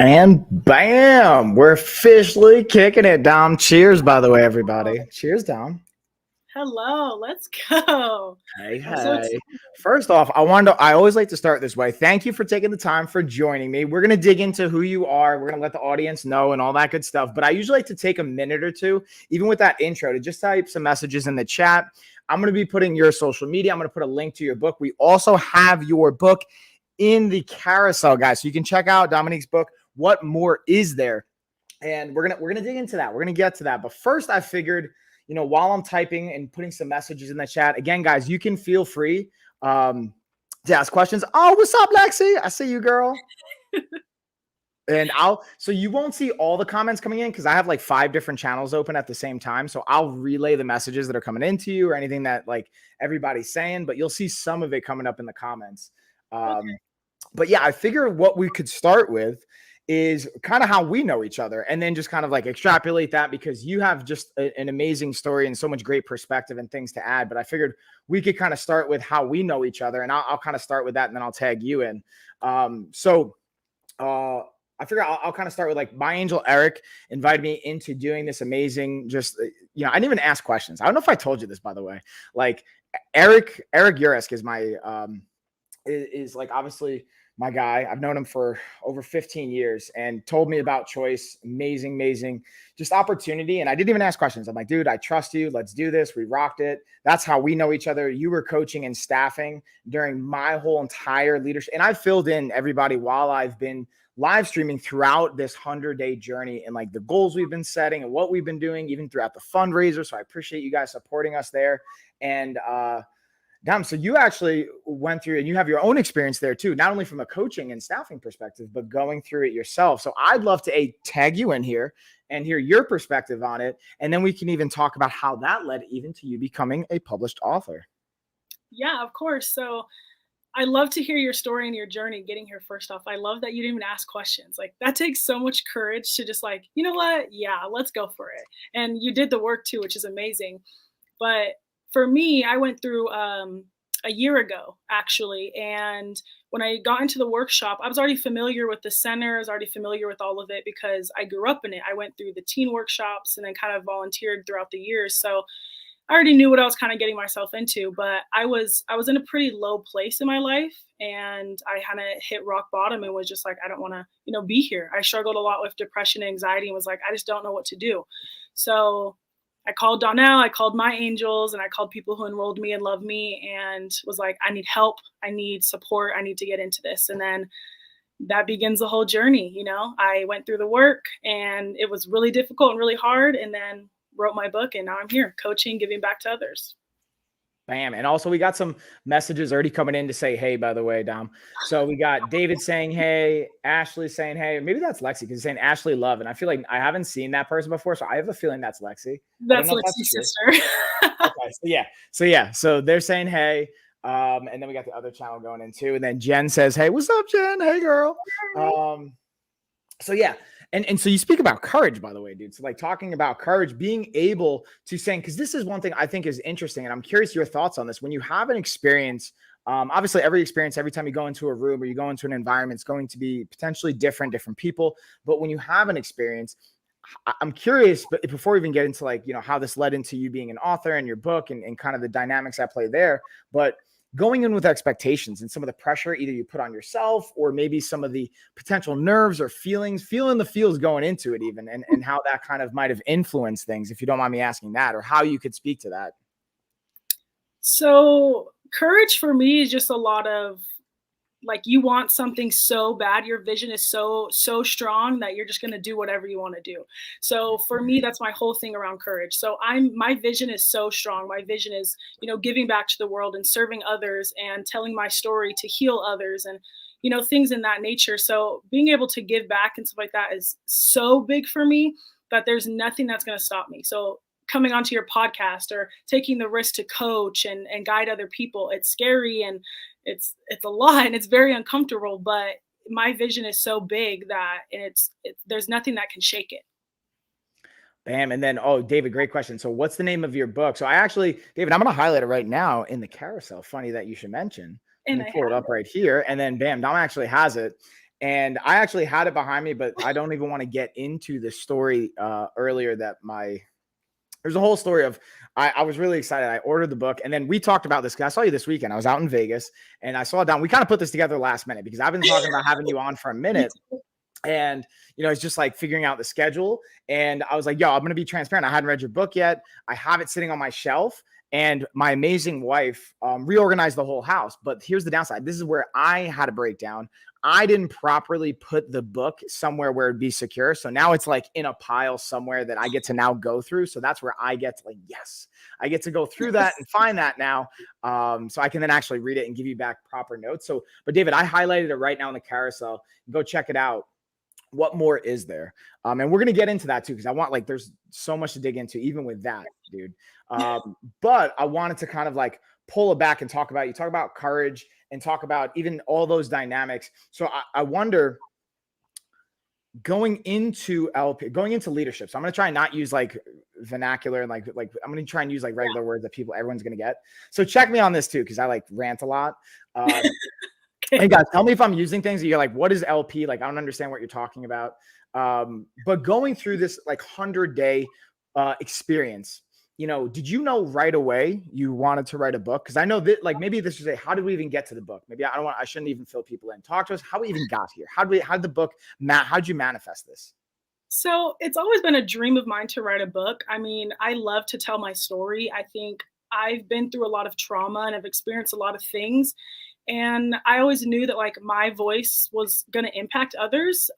And bam, we're officially kicking it, Dom. Cheers, by the way, everybody. Cheers, Dom. Hello, let's go. Hey, I'm so hey. excited. First off, I always like to start this way. Thank you for taking the time for joining me. We're going to dig into who you are. We're going to let the audience know and all that good stuff. But I usually like to take a minute or two, even with that intro, to just type some messages in the chat. I'm going to be putting your social media. I'm going to put a link to your book. We also have your book in the carousel, guys. So you can check out Dominique's book, What More Is There? And we're gonna dig into that. We're gonna get to that. But first, I figured, while I'm typing and putting some messages in the chat, again, guys, you can feel free to ask questions. Oh, what's up, Lexi? I see you, girl. And so you won't see all the comments coming in because I have like 5 different channels open at the same time. So I'll relay the messages that are coming into you or anything that like everybody's saying, but you'll see some of it coming up in the comments. Okay. But yeah, I figure what we could start with is kind of how we know each other and then just kind of like extrapolate that because you have just an amazing story and so much great perspective and things to add. But I figured we could kind of start with how we know each other, and I'll kind of start with that and then I'll tag you in. I figure I'll kind of start with like my angel Eric invited me into doing this amazing, just, I didn't even ask questions. I don't know if I told you this, by the way. Like Eric Uresk is my, is like obviously my guy. I've known him for over 15 years and told me about choice. Amazing, just opportunity. And I didn't even ask questions. I'm like, dude, I trust you. Let's do this. We rocked it. That's how we know each other. You were coaching and staffing during my whole entire leadership. And I filled in everybody while I've been live streaming throughout this 100-day journey and like the goals we've been setting and what we've been doing, even throughout the fundraiser. So I appreciate you guys supporting us there. And, Dom, so you actually went through and you have your own experience there too, not only from a coaching and staffing perspective, but going through it yourself. So I'd love to tag you in here and hear your perspective on it. And then we can even talk about how that led even to you becoming a published author. Yeah, of course. So I love to hear your story and your journey getting here. First off, I love that you didn't even ask questions. Like that takes so much courage to just like, you know what? Yeah, let's go for it. And you did the work too, which is amazing. But for me, I went through a year ago, actually. And when I got into the workshop, I was already familiar with the center. I was already familiar with all of it because I grew up in it. I went through the teen workshops and then kind of volunteered throughout the years. So I already knew what I was kind of getting myself into, but I was in a pretty low place in my life, and I kind of hit rock bottom and was just like, I don't want to, be here. I struggled a lot with depression and anxiety and was like, I just don't know what to do. So I called Donnell, I called my angels, and I called people who enrolled me and loved me and was like, I need help. I need support. I need to get into this. And then that begins the whole journey. I went through the work and it was really difficult and really hard. And then wrote my book, and now I'm here coaching, giving back to others. Bam. And also we got some messages already coming in to say, hey, by the way, Dom. So we got David saying, hey, Ashley saying, hey, maybe that's Lexi because he's saying Ashley Love. And I feel like I haven't seen that person before. So I have a feeling that's Lexi. That's Lexi's sister. Okay. So they're saying, hey, and then we got the other channel going in too. And then Jen says, hey, what's up, Jen? Hey, girl. So yeah. And so you speak about courage, by the way, dude. So like talking about courage, being able to saying, because this is one thing I think is interesting. And I'm curious your thoughts on this. When you have an experience, obviously every experience, every time you go into a room or you go into an environment, it's going to be potentially different people. But when you have an experience, I'm curious, but before we even get into like, how this led into you being an author and your book and kind of the dynamics at play there, but going in with expectations and some of the pressure either you put on yourself or maybe some of the potential nerves or feeling the feels going into it even, and how that kind of might have influenced things, if you don't mind me asking that, or how you could speak to that. So courage for me is just a lot of like, you want something so bad, your vision is so strong that you're just going to do whatever you want to do. So for me, that's my whole thing around courage. So my vision is so strong. My vision is, giving back to the world and serving others and telling my story to heal others and, things in that nature. So being able to give back and stuff like that is so big for me that there's nothing that's going to stop me. So coming onto your podcast or taking the risk to coach and guide other people, it's scary and it's a lot and it's very uncomfortable, but my vision is so big that there's nothing that can shake it. Bam. And then, David, great question. So what's the name of your book? So David, I'm going to highlight it right now in the carousel. Funny that you should mention. Let me pull it up right here. And then bam, Dom actually has it. And I actually had it behind me, but I don't even want to get into the story earlier that there's a whole story of I was really excited. I ordered the book, and then we talked about this because I saw you this weekend. I was out in Vegas and I saw it down. We kind of put this together last minute because I've been talking about having you on for a minute. And, it's just like figuring out the schedule. And I was like, yo, I'm going to be transparent. I hadn't read your book yet. I have it sitting on my shelf. And my amazing wife reorganized the whole house. But here's the downside. This is where I had a breakdown. I didn't properly put the book somewhere where it'd be secure. So now it's like in a pile somewhere that I get to now go through. So that's where I get to yes, I get to go through that and find that now. So I can then actually read it and give you back proper notes. So, but David, I highlighted it right now in the carousel. Go check it out. What more is there? And we're going to get into that too, because I want there's so much to dig into, even with that, dude. But I wanted to kind of pull it back and talk about courage and talk about even all those dynamics. So I wonder, going into leadership. So I'm going to try and not use vernacular and I'm going to try and use regular words that everyone's going to get. So check me on this too, because I rant a lot. Hey guys, tell me if I'm using things that you're like, what is LP? I don't understand what you're talking about. But going through this 100-day experience, did you know right away you wanted to write a book? Because I know that maybe this is how did we even get to the book? Maybe I shouldn't even fill people in. Talk to us how we even got here. How did the book, how'd you manifest this? So it's always been a dream of mine to write a book. I mean, I love to tell my story. I think I've been through a lot of trauma and I've experienced a lot of things. And I always knew that my voice was going to impact others.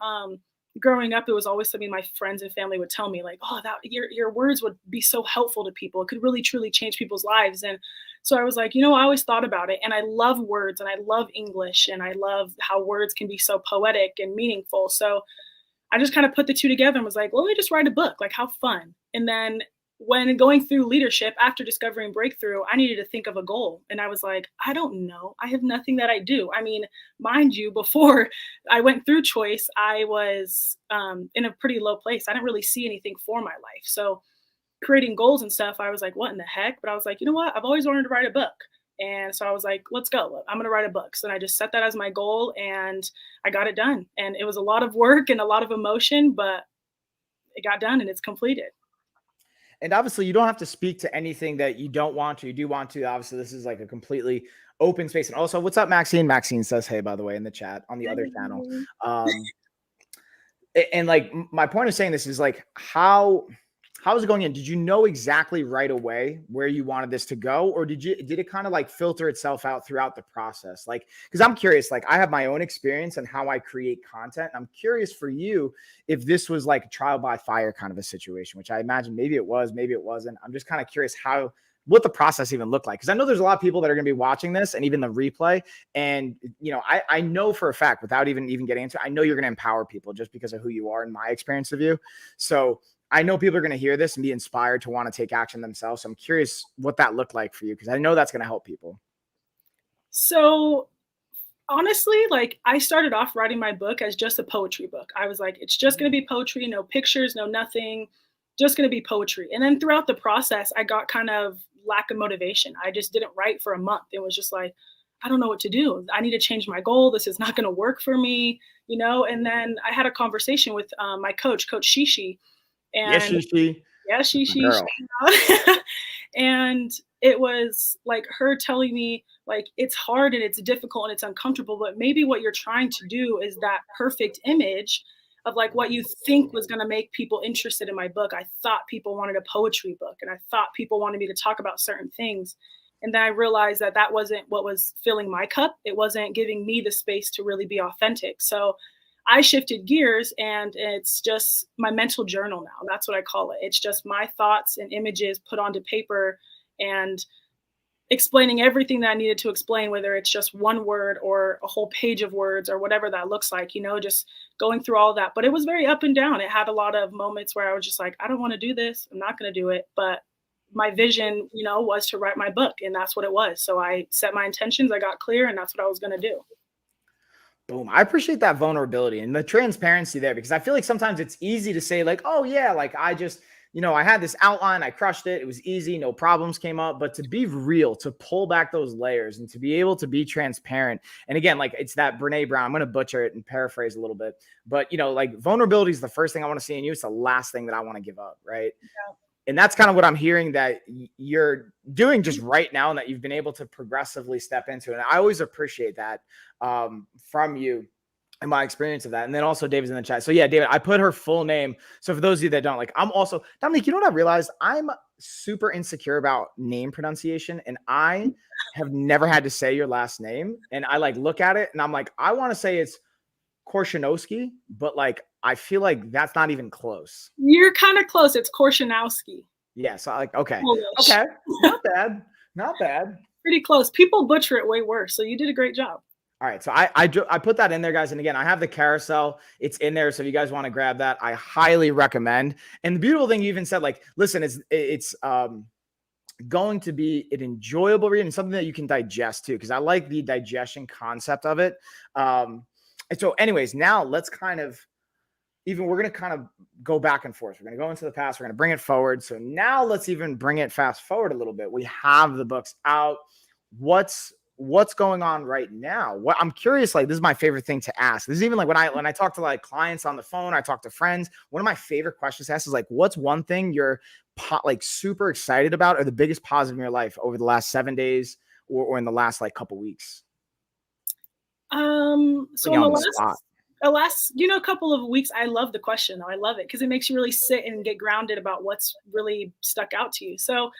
Growing up, it was always something my friends and family would tell me, oh, that your words would be so helpful to people. It could really, truly change people's lives. And so I was like, I always thought about it. And I love words and I love English and I love how words can be so poetic and meaningful. So I just kind of put the two together and was like, well, let me just write a book. How fun. And then when going through leadership after discovering breakthrough, I needed to think of a goal. And I was like, I don't know. I have nothing that I do. I mean, mind you, before I went through choice, I was in a pretty low place. I didn't really see anything for my life. So creating goals and stuff, I was like, what in the heck? But I was like, you know what? I've always wanted to write a book. And so I was like, let's go. I'm going to write a book. So I just set that as my goal and I got it done. And it was a lot of work and a lot of emotion, but it got done and it's completed. And obviously you don't have to speak to anything that you don't want to. You do want to. Obviously, this is a completely open space. And also, what's up, Maxine? Maxine says, hey, by the way, in the chat on the other channel. And my point of saying this is how is it going in? Did you know exactly right away where you wanted this to go? Or did it kind of filter itself out throughout the process? Because I'm curious, I have my own experience and how I create content. I'm curious for you if this was a trial by fire kind of a situation, which I imagine maybe it was, maybe it wasn't. I'm just kind of curious what the process even looked like. Because I know there's a lot of people that are going to be watching this and even the replay. And, I know for a fact, without even getting into it, I know you're going to empower people just because of who you are and my experience of you. So I know people are going to hear this and be inspired to want to take action themselves. So I'm curious what that looked like for you, because I know that's going to help people. So honestly, I started off writing my book as just a poetry book. I was like, it's just going to be poetry, no pictures, no nothing, just going to be poetry. And then throughout the process, I got kind of lack of motivation. I just didn't write for a month. It was just I don't know what to do. I need to change my goal. This is not going to work for me, And then I had a conversation with my coach, Coach Shishi. And yes, she. And it was her telling me it's hard and it's difficult and it's uncomfortable, but maybe what you're trying to do is that perfect image of what you think was going to make people interested in my book. I thought people wanted a poetry book and I thought people wanted me to talk about certain things. And then I realized that wasn't what was filling my cup. It wasn't giving me the space to really be authentic. So I shifted gears and it's just my mental journal now. That's what I call it. It's just my thoughts and images put onto paper and explaining everything that I needed to explain, whether it's just one word or a whole page of words or whatever that looks like, just going through all that. But it was very up and down. It had a lot of moments where I was just I don't want to do this. I'm not going to do it. But my vision, was to write my book, and that's what it was. So I set my intentions, I got clear, and that's what I was going to do. Boom. I appreciate that vulnerability and the transparency there, because I feel sometimes it's easy to say oh yeah, I just I had this outline, I crushed it. It was easy. No problems came up, but to be real, to pull back those layers and to be able to be transparent. And again, like it's that Brene Brown, I'm going to butcher it and paraphrase a little bit, but like vulnerability is the first thing I want to see in you. It's the last thing that I want to give up. Right. Yeah. And that's kind of what I'm hearing that you're doing just right now and that you've been able to progressively step into. And I always appreciate that from you and my experience of that. And then also David's in the chat. So yeah, David, I put her full name. So for those of you that don't, like, I'm also, Dominique, you know what I realized? I'm super insecure about name pronunciation. And I have never had to say your last name. And I like look at it and I'm like, I want to say it's Korschinowski, but like, I feel like that's not even close. You're kind of close. It's Korschinowski. Yeah. So like, okay. Polish. Okay. Not bad. Not bad. Pretty close. People butcher it way worse. So you did a great job. All right. So I put that in there, guys. And again, I have the carousel. It's in there. So if you guys want to grab that, I highly recommend. And the beautiful thing you even said, like, listen, it's going to be an enjoyable read and something that you can digest too. Cause I like the digestion concept of it. And so anyways, now let's we're going to kind of go back and forth. We're going to go into the past. We're going to bring it forward. So now let's even bring it fast forward a little bit. We have the books out. What's going on right now? What I'm curious, like, this is my favorite thing to ask. This is even like when I talk to like clients on the phone, I talk to friends. One of my favorite questions to ask is like, what's one thing you're like super excited about or the biggest positive in your life over the last 7 days or in the last like couple weeks? So in the last couple of weeks, I love the question though. I love it because it makes you really sit and get grounded about what's really stuck out to you. So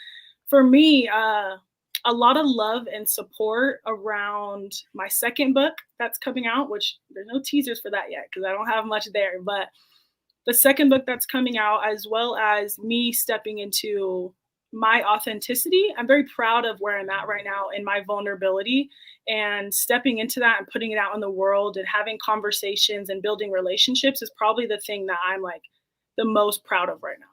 for me, a lot of love and support around my second book that's coming out, which there's no teasers for that yet because I don't have much there, but the second book that's coming out, as well as me stepping into my authenticity. I'm very proud of where I'm at right now in my vulnerability and stepping into that and putting it out in the world and having conversations and building relationships is probably the thing that I'm like the most proud of right now.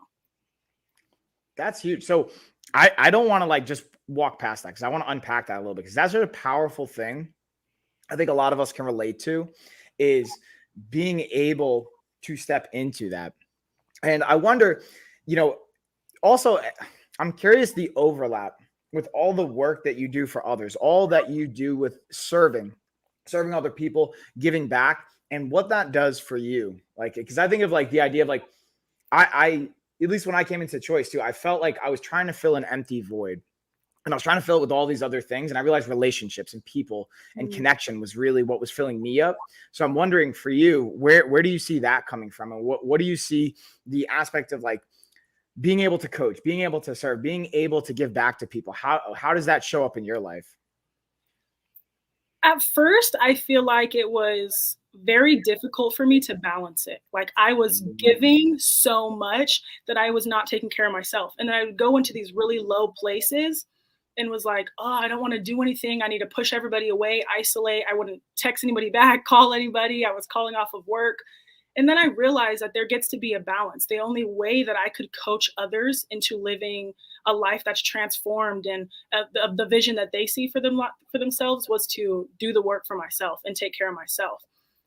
That's huge. So I don't want to like just walk past that because I want to unpack that a little bit because that's a powerful thing. I think a lot of us can relate to is being able to step into that. And I wonder, also I'm curious the overlap with all the work that you do for others, all that you do with serving other people, giving back, and what that does for you. Like, because I think of like the idea of like, I at least when I came into Choice too, I felt like I was trying to fill an empty void. And I was trying to fill it with all these other things. And I realized relationships and people and connection was really what was filling me up. So I'm wondering for you, where do you see that coming from? And what do you see the aspect of like being able to coach, being able to serve, being able to give back to people? How does that show up in your life? At first, I feel like it was very difficult for me to balance it. Like I was giving so much that I was not taking care of myself. And then I would go into these really low places and was like, oh, I don't want to do anything. I need to push everybody away, isolate. I wouldn't text anybody back, call anybody. I was calling off of work. And then I realized that there gets to be a balance. The only way that I could coach others into living a life that's transformed and the vision that they see for themselves was to do the work for myself and take care of myself.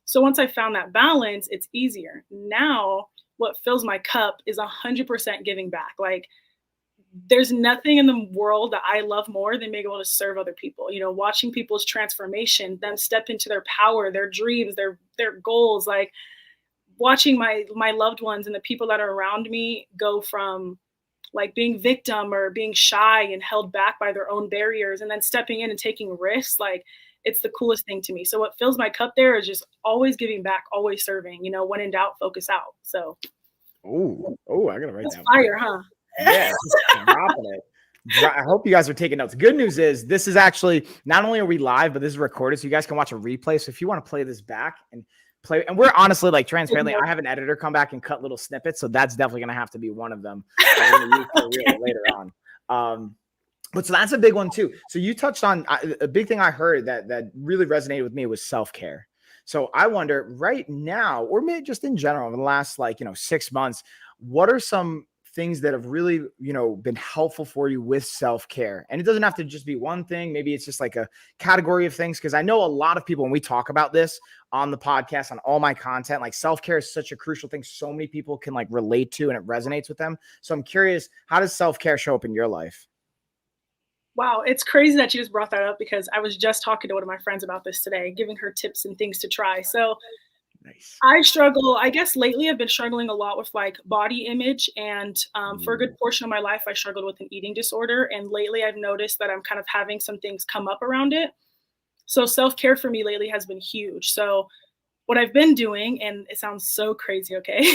So once I found that balance, it's easier. Now, what fills my cup is 100% giving back. Like, there's nothing in the world that I love more than being able to serve other people. Watching people's transformation, them step into their power, their dreams, their goals. Like watching my loved ones and the people that are around me go from like being victim or being shy and held back by their own barriers and then stepping in and taking risks. Like it's the coolest thing to me. So what fills my cup there is just always giving back, always serving, when in doubt, focus out. So. Oh, I got to write that. Fire, huh? Yeah, dropping it. I hope you guys are taking notes. Good news is this is actually, not only are we live, but this is recorded so you guys can watch a replay. So if you want to play this back and play, and we're honestly like transparently, I have an editor come back and cut little snippets. So that's definitely going to have to be one of them later on. But so that's a big one too. So you touched on a big thing I heard that really resonated with me was self-care. So I wonder right now, or maybe just in general, in the last 6 months, what are some things that have really, been helpful for you with self-care? And it doesn't have to just be one thing. Maybe it's just like a category of things. Cause I know a lot of people, when we talk about this on the podcast, on all my content, like self-care is such a crucial thing. So many people can like relate to, and it resonates with them. So I'm curious, how does self-care show up in your life? Wow, it's crazy that you just brought that up because I was just talking to one of my friends about this today, giving her tips and things to try. So Nice. I struggle, I guess lately I've been struggling a lot with like body image. And for a good portion of my life, I struggled with an eating disorder. And lately I've noticed that I'm kind of having some things come up around it. So self care for me lately has been huge. So what I've been doing, and it sounds so crazy, okay?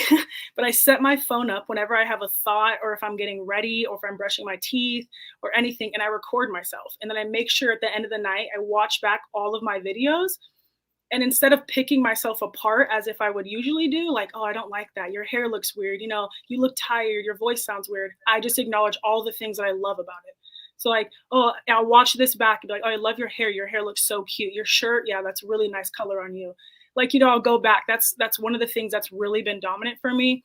But I set my phone up whenever I have a thought, or if I'm getting ready, or if I'm brushing my teeth or anything, and I record myself. And then I make sure at the end of the night, I watch back all of my videos. And instead of picking myself apart as if I would usually do, like, oh, I don't like that. Your hair looks weird. You look tired. Your voice sounds weird. I just acknowledge all the things that I love about it. So like, oh, I'll watch this back and be like, oh, I love your hair. Your hair looks so cute. Your shirt, yeah, that's really nice color on you. Like, I'll go back. That's one of the things that's really been dominant for me.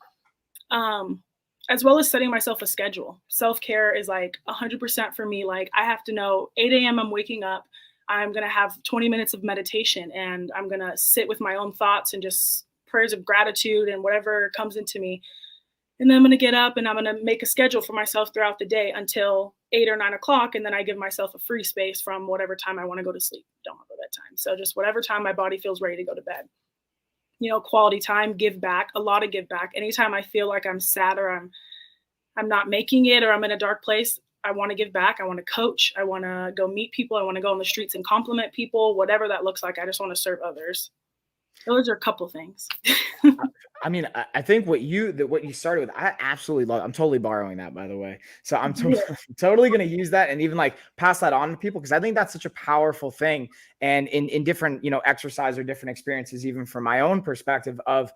As well as setting myself a schedule. Self-care is like 100% for me. Like I have to know 8 a.m. I'm waking up. I'm going to have 20 minutes of meditation, and I'm going to sit with my own thoughts and just prayers of gratitude and whatever comes into me. And then I'm going to get up and I'm going to make a schedule for myself throughout the day until 8 or 9 o'clock. And then I give myself a free space from whatever time I want to go to sleep. Don't have that time. So just whatever time my body feels ready to go to bed. Quality time, give back, a lot of give back. Anytime I feel like I'm sad or I'm not making it, or I'm in a dark place, I want to give back. I want to coach. I want to go meet people. I want to go on the streets and compliment people, whatever that looks like. I just want to serve others. Those are a couple things. I mean, I think what you started with, I absolutely love. I'm totally borrowing that, by the way. So I'm totally going to use that and even like pass that on to people, because I think that's such a powerful thing. And in different, exercise or different experiences, even from my own perspective of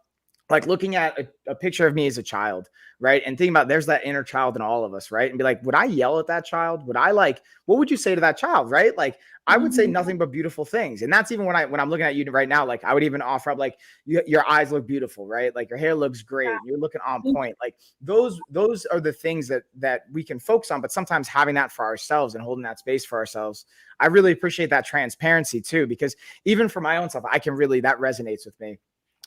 like looking at a picture of me as a child, right? And thinking about there's that inner child in all of us, right? And be like, would I yell at that child? Would I what would you say to that child, right? Like I would say nothing but beautiful things. And that's even when I'm looking at you right now, like I would even offer up like your eyes look beautiful, right? Like your hair looks great. You're looking on point. Like those are the things that we can focus on, but sometimes having that for ourselves and holding that space for ourselves. I really appreciate that transparency too, because even for my own self, that resonates with me.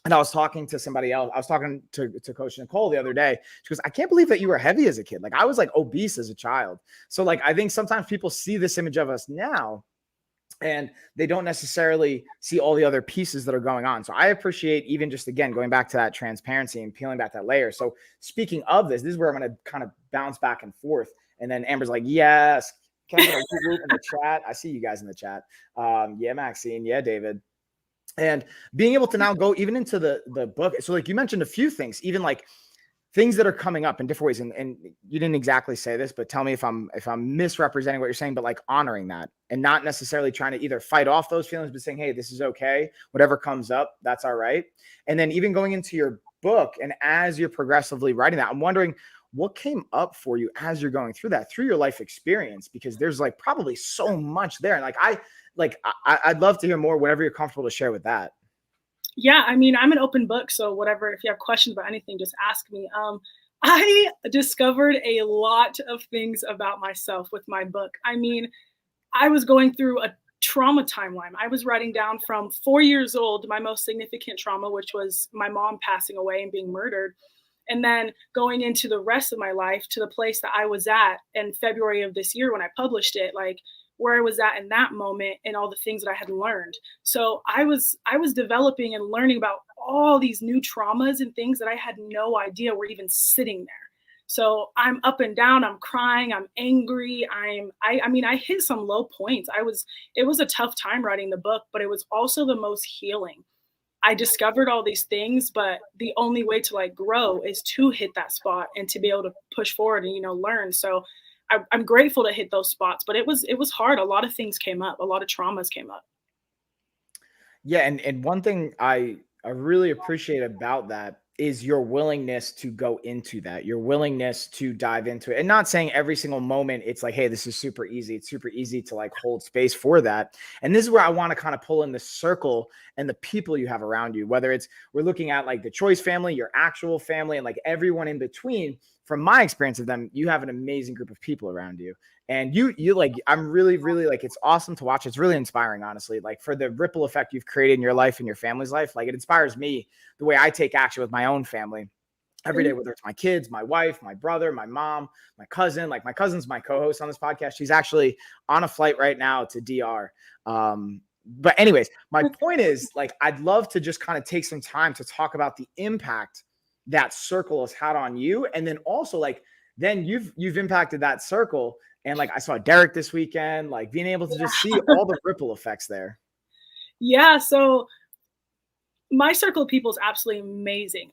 And I was talking to somebody else. I was talking to Coach Nicole the other day. She goes, I can't believe that you were heavy as a kid. Like I was like obese as a child. So like, I think sometimes people see this image of us now and they don't necessarily see all the other pieces that are going on. So I appreciate even just, again, going back to that transparency and peeling back that layer. So speaking of this is where I'm going to kind of bounce back and forth. And then Amber's like, yes. Can I get a whoop in the chat? I see you guys in the chat. Yeah, Maxine. Yeah, David. And being able to now go even into the book. So like you mentioned a few things, even like things that are coming up in different ways. And you didn't exactly say this, but tell me if I'm misrepresenting what you're saying, but like honoring that and not necessarily trying to either fight off those feelings, but saying, hey, this is okay. Whatever comes up, that's all right. And then even going into your book and as you're progressively writing that, I'm wondering what came up for you as you're going through that, through your life experience, because there's like probably so much there. And I'd love to hear more, whatever you're comfortable to share with that. Yeah, I mean, I'm an open book, so whatever, if you have questions about anything, just ask me. I discovered a lot of things about myself with my book. I mean, I was going through a trauma timeline. I was writing down from 4 years old, my most significant trauma, which was my mom passing away and being murdered. And then going into the rest of my life to the place that I was at in February of this year when I published it, like where I was at in that moment and all the things that I had learned. So I was developing and learning about all these new traumas and things that I had no idea were even sitting there. So I'm up and down, I'm crying, I'm angry. I mean, I hit some low points. It was a tough time writing the book, but it was also the most healing. I discovered all these things, but the only way to like grow is to hit that spot and to be able to push forward and, learn. So I'm grateful to hit those spots, but it was hard. A lot of things came up. A lot of traumas came up. Yeah. And one thing I really appreciate about that is your willingness to go into that, your willingness to dive into it, and not saying every single moment it's like, hey, this is super easy. It's super easy to like hold space for that. And this is where I want to kind of pull in the circle and the people you have around you, whether it's we're looking at like the choice family, your actual family, and like everyone in between. from my experience of them, you have an amazing group of people around you. And you like, I'm really, really like, it's awesome to watch. It's really inspiring, honestly, like for the ripple effect you've created in your life and your family's life. Like it inspires me the way I take action with my own family every day, whether it's my kids, my wife, my brother, my mom, my cousin. Like my cousin's my co-host on this podcast. She's actually on a flight right now to DR. But anyways, my point is like, I'd love to just kind of take some time to talk about the impact that circle has had on you. And then also like, then you've impacted that circle. And like, I saw Derek this weekend, like being able to just see all the ripple effects there. Yeah. So my circle of people is absolutely amazing.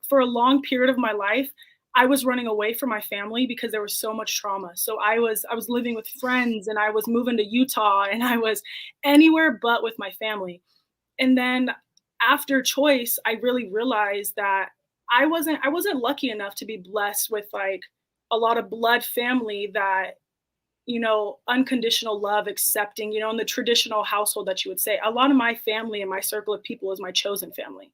For a long period of my life, I was running away from my family because there was so much trauma. So I was living with friends, and I was moving to Utah, and I was anywhere but with my family. And then after Choice, I really realized that I wasn't lucky enough to be blessed with like a lot of blood family that, unconditional love, accepting, in the traditional household that you would say. A lot of my family and my circle of people is my chosen family.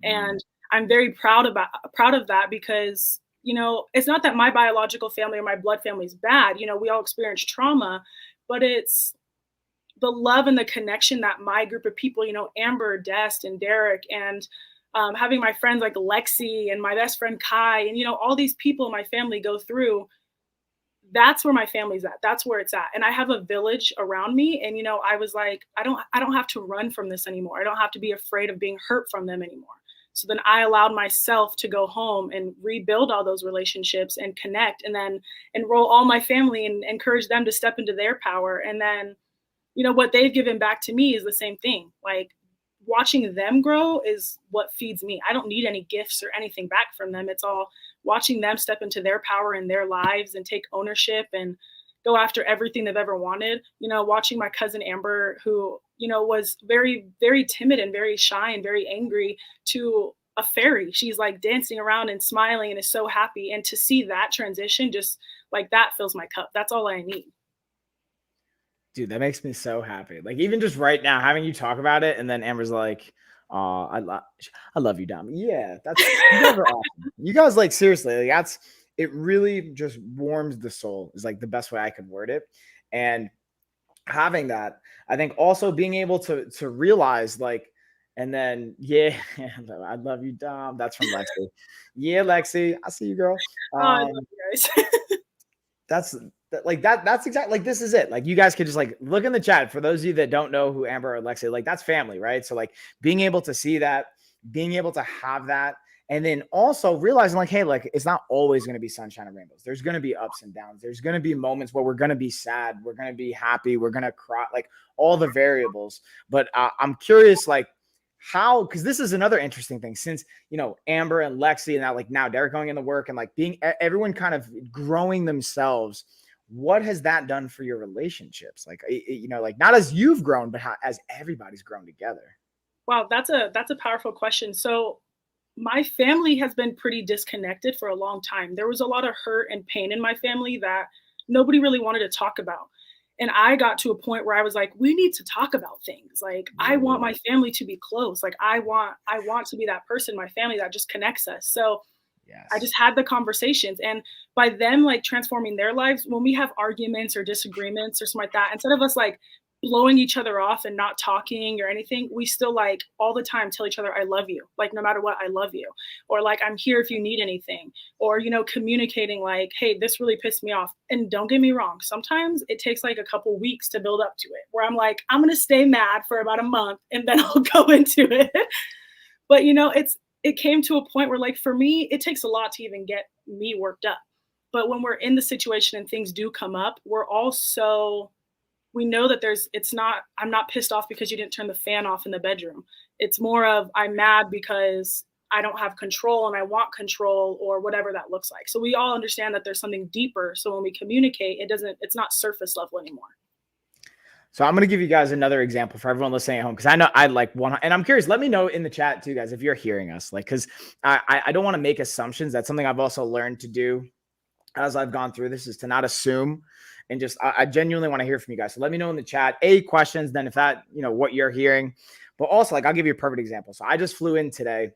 And I'm very proud of that because, it's not that my biological family or my blood family is bad. We all experience trauma, but it's the love and the connection that my group of people, Amber, Dest, and Derek, and having my friends like Lexi and my best friend Kai, and, all these people in my family go through. That's where my family's at. That's where it's at. And I have a village around me. And, I was like, I don't have to run from this anymore. I don't have to be afraid of being hurt from them anymore. So then I allowed myself to go home and rebuild all those relationships and connect, and then enroll all my family and encourage them to step into their power. And then, what they've given back to me is the same thing. Like watching them grow is what feeds me. I don't need any gifts or anything back from them. It's all watching them step into their power in their lives and take ownership and go after everything they've ever wanted. Watching my cousin Amber, who, was very, very timid and very shy and very angry, to a fairy. She's like dancing around and smiling and is so happy. And to see that transition, just like that fills my cup. That's all I need. Dude, that makes me so happy. Like even just right now, having you talk about it, and then Amber's like, "Oh, I love you, Dom." Yeah, you guys are awesome. You guys, like seriously, like it really just warms the soul is like the best way I could word it. And having that, I think also being able to realize like, and then I love you, Dom. That's from Lexi. Yeah, Lexi, I see you, girl. I love you guys. That's exactly like, this is it. Like you guys could just like look in the chat for those of you that don't know who Amber or Lexi, like that's family, right? So like being able to see that, being able to have that, and then also realizing like, hey, like it's not always going to be sunshine and rainbows. There's going to be ups and downs. There's going to be moments where we're going to be sad, we're going to be happy, we're going to cry, like all the variables. But I'm curious, like how, because this is another interesting thing, since Amber and Lexi and now like now Derek going into work and like being everyone kind of growing themselves. What has that done for your relationships? Like, like not as you've grown, but as everybody's grown together. Wow, that's a powerful question. So my family has been pretty disconnected for a long time. There was a lot of hurt and pain in my family that nobody really wanted to talk about. And I got to a point where I was like, we need to talk about things. Like, I want my family to be close. Like, I want to be that person in my family that just connects us. So yes. I just had the conversations, and by them like transforming their lives, when we have arguments or disagreements or something like that, instead of us like blowing each other off and not talking or anything, we still like all the time tell each other, I love you. Like, no matter what, I love you. Or like, I'm here if you need anything, or, communicating like, hey, this really pissed me off. And don't get me wrong, sometimes it takes like a couple weeks to build up to it, where I'm like, I'm going to stay mad for about a month and then I'll go into it. But it came to a point where like, for me, it takes a lot to even get me worked up. But when we're in the situation and things do come up, we know that I'm not pissed off because you didn't turn the fan off in the bedroom. It's more of, I'm mad because I don't have control and I want control, or whatever that looks like. So we all understand that there's something deeper. So when we communicate, it's not surface level anymore. So I'm going to give you guys another example for everyone listening at home, because I know I like one, and I'm curious, let me know in the chat too, guys, if you're hearing us, like, because I don't want to make assumptions. That's something I've also learned to do as I've gone through this, is to not assume, and just, I genuinely want to hear from you guys. So let me know in the chat, questions, then if that, what you're hearing, but also like, I'll give you a perfect example. So I just flew in today,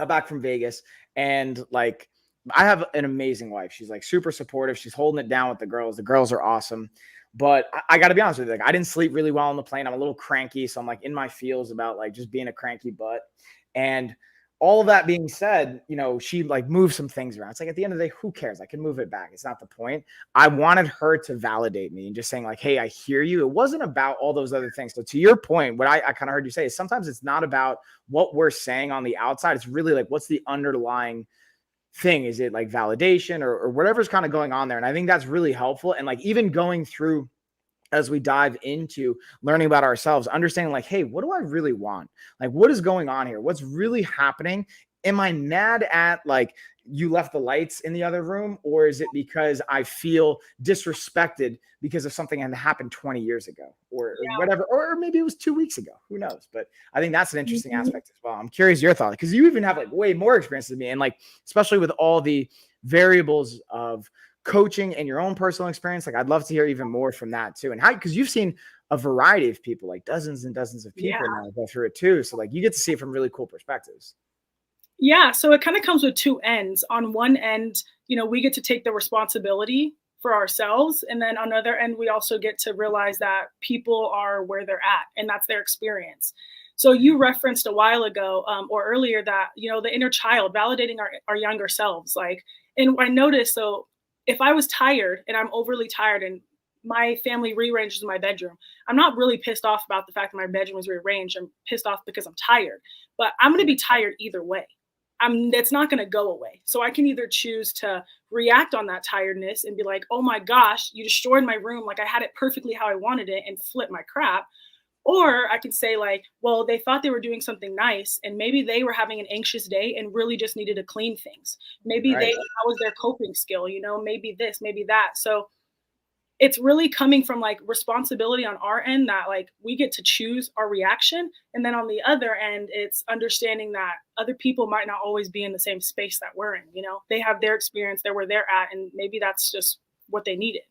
back from Vegas, and like, I have an amazing wife. She's like super supportive. She's holding it down with the girls. The girls are awesome. But I got to be honest with you, like I didn't sleep really well on the plane. I'm a little cranky, so I'm like in my feels about like just being a cranky butt. And all of that being said, she like moved some things around. It's like at the end of the day, who cares? I can move it back. It's not the point. I wanted her to validate me and just saying like, hey, I hear you. It wasn't about all those other things. So to your point, what I kind of heard you say is sometimes it's not about what we're saying on the outside. It's really like, what's the underlying thing? Is it like validation or whatever's kind of going on there? And I think that's really helpful. And like even going through as we dive into learning about ourselves, understanding like, hey, what do I really want? Like, what is going on here? What's really happening? Am I mad at like you left the lights in the other room? Or is it because I feel disrespected because of something that happened 20 years ago or whatever, or maybe it was 2 weeks ago, who knows? But I think that's an interesting aspect as well. I'm curious your thoughts because you even have like way more experience than me. And like, especially with all the variables of coaching and your own personal experience, like I'd love to hear even more from that too. And how, because you've seen a variety of people, like dozens and dozens of people now go through it too. So like you get to see it from really cool perspectives. Yeah, so it kind of comes with two ends. On one end, we get to take the responsibility for ourselves. And then on the other end, we also get to realize that people are where they're at and that's their experience. So you referenced a while ago or earlier that, the inner child, validating our younger selves. And I noticed, so if I was tired and I'm overly tired and my family rearranges my bedroom, I'm not really pissed off about the fact that my bedroom was rearranged. I'm pissed off because I'm tired, but I'm going to be tired either way. It's not going to go away. So I can either choose to react on that tiredness and be like, oh my gosh, you destroyed my room. Like I had it perfectly how I wanted it and flip my crap. Or I can say like, well, they thought they were doing something nice and maybe they were having an anxious day and really just needed to clean things. Maybe Right. that was their coping skill, maybe this, maybe that. So it's really coming from like responsibility on our end that like we get to choose our reaction. And then on the other end, it's understanding that other people might not always be in the same space that we're in. They have their experience, they're where they're at, and maybe that's just what they needed.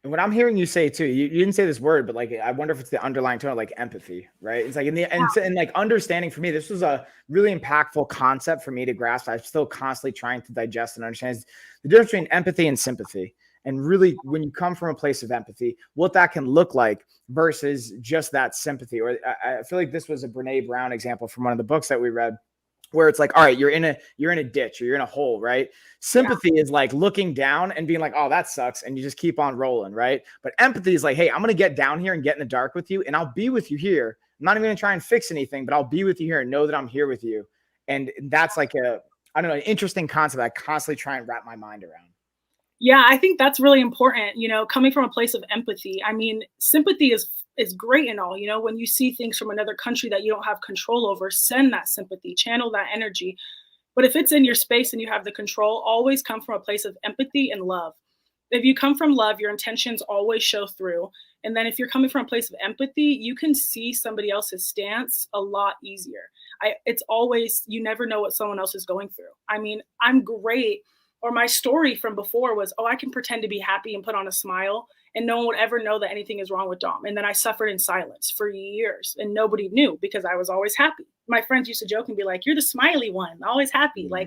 And what I'm hearing you say too, you didn't say this word, but like, I wonder if it's the underlying tone of like empathy, right? It's like and like understanding for me, this was a really impactful concept for me to grasp. I'm still constantly trying to digest and understand the difference between empathy and sympathy. And really, when you come from a place of empathy, what that can look like versus just that sympathy. Or I feel like this was a Brene Brown example from one of the books that we read, where it's like, all right, you're in a ditch or you're in a hole, right? Sympathy is like looking down and being like, oh, that sucks. And you just keep on rolling, right? But empathy is like, hey, I'm going to get down here and get in the dark with you. And I'll be with you here. I'm not even going to try and fix anything, but I'll be with you here and know that I'm here with you. And that's like an interesting concept I constantly try and wrap my mind around. Yeah, I think that's really important, coming from a place of empathy. I mean, sympathy is great and all, when you see things from another country that you don't have control over, send that sympathy, channel that energy. But if it's in your space and you have the control, always come from a place of empathy and love. If you come from love, your intentions always show through. And then if you're coming from a place of empathy, you can see somebody else's stance a lot easier. It's always, you never know what someone else is going through. I mean, I'm great. Or my story from before was, I can pretend to be happy and put on a smile and no one would ever know that anything is wrong with Dom. And then I suffered in silence for years and nobody knew because I was always happy. My friends used to joke and be like, you're the smiley one, always happy. Like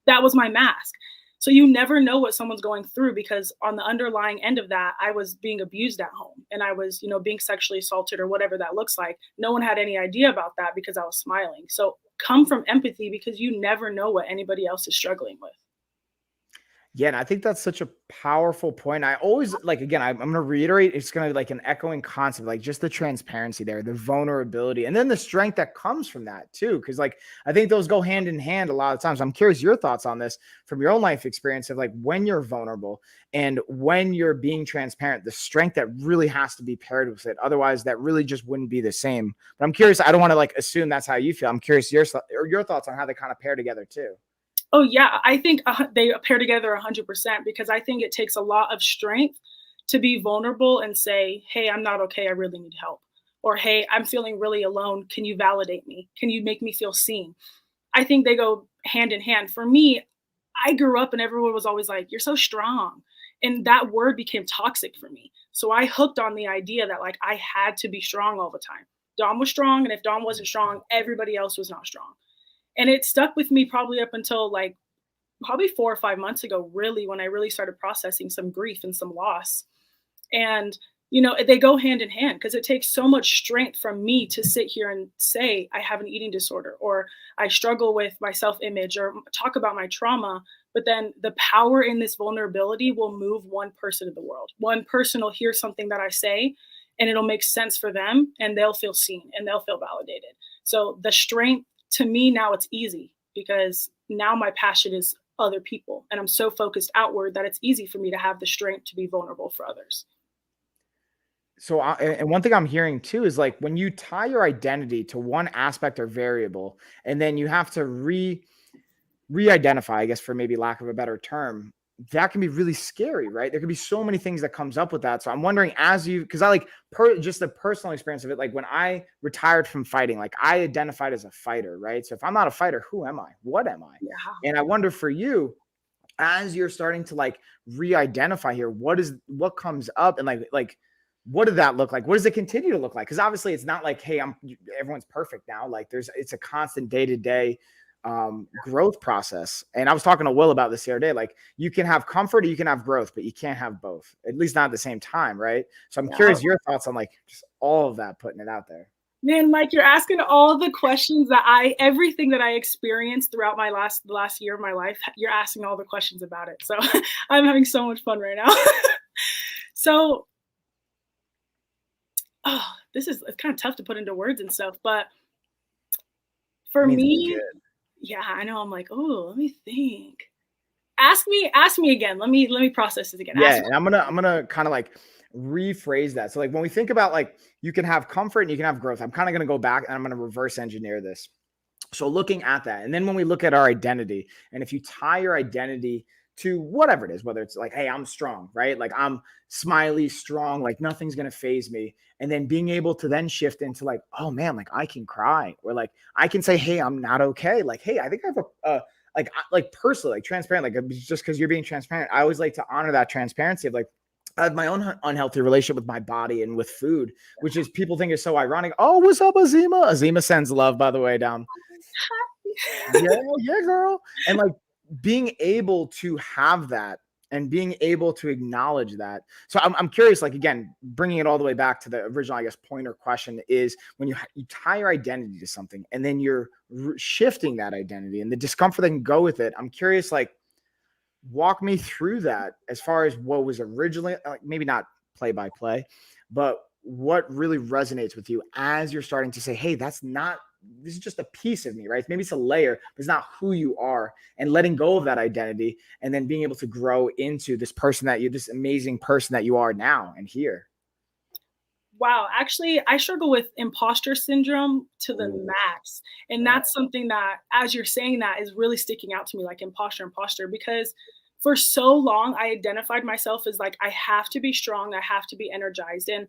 that was my mask. So you never know what someone's going through because on the underlying end of that, I was being abused at home and I was, being sexually assaulted or whatever that looks like. No one had any idea about that because I was smiling. So come from empathy because you never know what anybody else is struggling with. Yeah, and I think that's such a powerful point. I always like, again, I'm going to reiterate, it's going to be like an echoing concept, like just the transparency there, the vulnerability, and then the strength that comes from that too. Cause like, I think those go hand in hand a lot of times. I'm curious your thoughts on this from your own life experience of like when you're vulnerable and when you're being transparent, the strength that really has to be paired with it. Otherwise that really just wouldn't be the same. But I'm curious, I don't want to like assume that's how you feel. I'm curious your thoughts on how they kind of pair together too. Oh, yeah. I think they pair together 100% because I think it takes a lot of strength to be vulnerable and say, hey, I'm not okay. I really need help. Or, hey, I'm feeling really alone. Can you validate me? Can you make me feel seen? I think they go hand in hand. For me, I grew up and everyone was always like, you're so strong. And that word became toxic for me. So I hooked on the idea that like I had to be strong all the time. Dom was strong. And if Dom wasn't strong, everybody else was not strong. And it stuck with me probably up until like probably 4 or 5 months ago, really, when I really started processing some grief and some loss. And, they go hand in hand because it takes so much strength from me to sit here and say, I have an eating disorder, or I struggle with my self image, or talk about my trauma. But then the power in this vulnerability will move one person in the world. One person will hear something that I say and it'll make sense for them, and they'll feel seen and they'll feel validated. So the strength, to me now, it's easy because now my passion is other people. And I'm so focused outward that it's easy for me to have the strength to be vulnerable for others. So, and one thing I'm hearing too is like when you tie your identity to one aspect or variable, and then you have to re-identify, I guess, for maybe lack of a better term, that can be really scary, right? There could be so many things that comes up with that. So I'm wondering, because I like just the personal experience of it, like when I retired from fighting, like I identified as a fighter, right? So if I'm not a fighter, who am I? What am I? Yeah. And I wonder for you, as you're starting to like re-identify here, what comes up, and like what did that look like? What does it continue to look like? Because obviously it's not like, hey, everyone's perfect now. Like it's a constant day-to-day growth process. And I was talking to Will about this the other day. Like you can have comfort or you can have growth, but you can't have both, at least not at the same time, right? So I'm curious your thoughts on like just all of that, putting it out there. Man, Mike, you're asking all the questions that everything that I experienced throughout the last year of my life, you're asking all the questions about it. So I'm having so much fun right now. So, it's kind of tough to put into words and stuff, but for me, yeah, I know. I'm like, oh, let me think. Ask me again. Let me process this again. Yeah, and I'm gonna kind of like rephrase that. So like when we think about like you can have comfort and you can have growth, I'm kind of gonna go back and I'm gonna reverse engineer this. So looking at that, and then when we look at our identity, and if you tie your identity to whatever it is, whether it's like, hey, I'm strong, right? Like I'm smiley, strong, like nothing's gonna phase me. And then being able to then shift into like, oh man, like I can cry, or like I can say, hey, I'm not okay. Like, hey, I think I have like personally, like transparent, like just because you're being transparent, I always like to honor that transparency of like, I have my own unhealthy relationship with my body and with food, which is people think is so ironic. Oh, what's up, Azima? Azima sends love, by the way, down. Yeah, girl. And like being able to have that and being able to acknowledge that. So I'm curious, like, again, bringing it all the way back to the original, I guess, point or question is when you tie your identity to something and then you're shifting that identity and the discomfort that can go with it. I'm curious, like, walk me through that as far as what was originally, like, maybe not play by play, but what really resonates with you as you're starting to say, hey, this is just a piece of me, right? Maybe it's a layer, but it's not who you are, and letting go of that identity and then being able to grow into this amazing person that you are now and here. Wow, actually, I struggle with imposter syndrome to the max. And that's something that, as you're saying that, is really sticking out to me, like imposter, because for so long I identified myself as like, I have to be strong, I have to be energized. And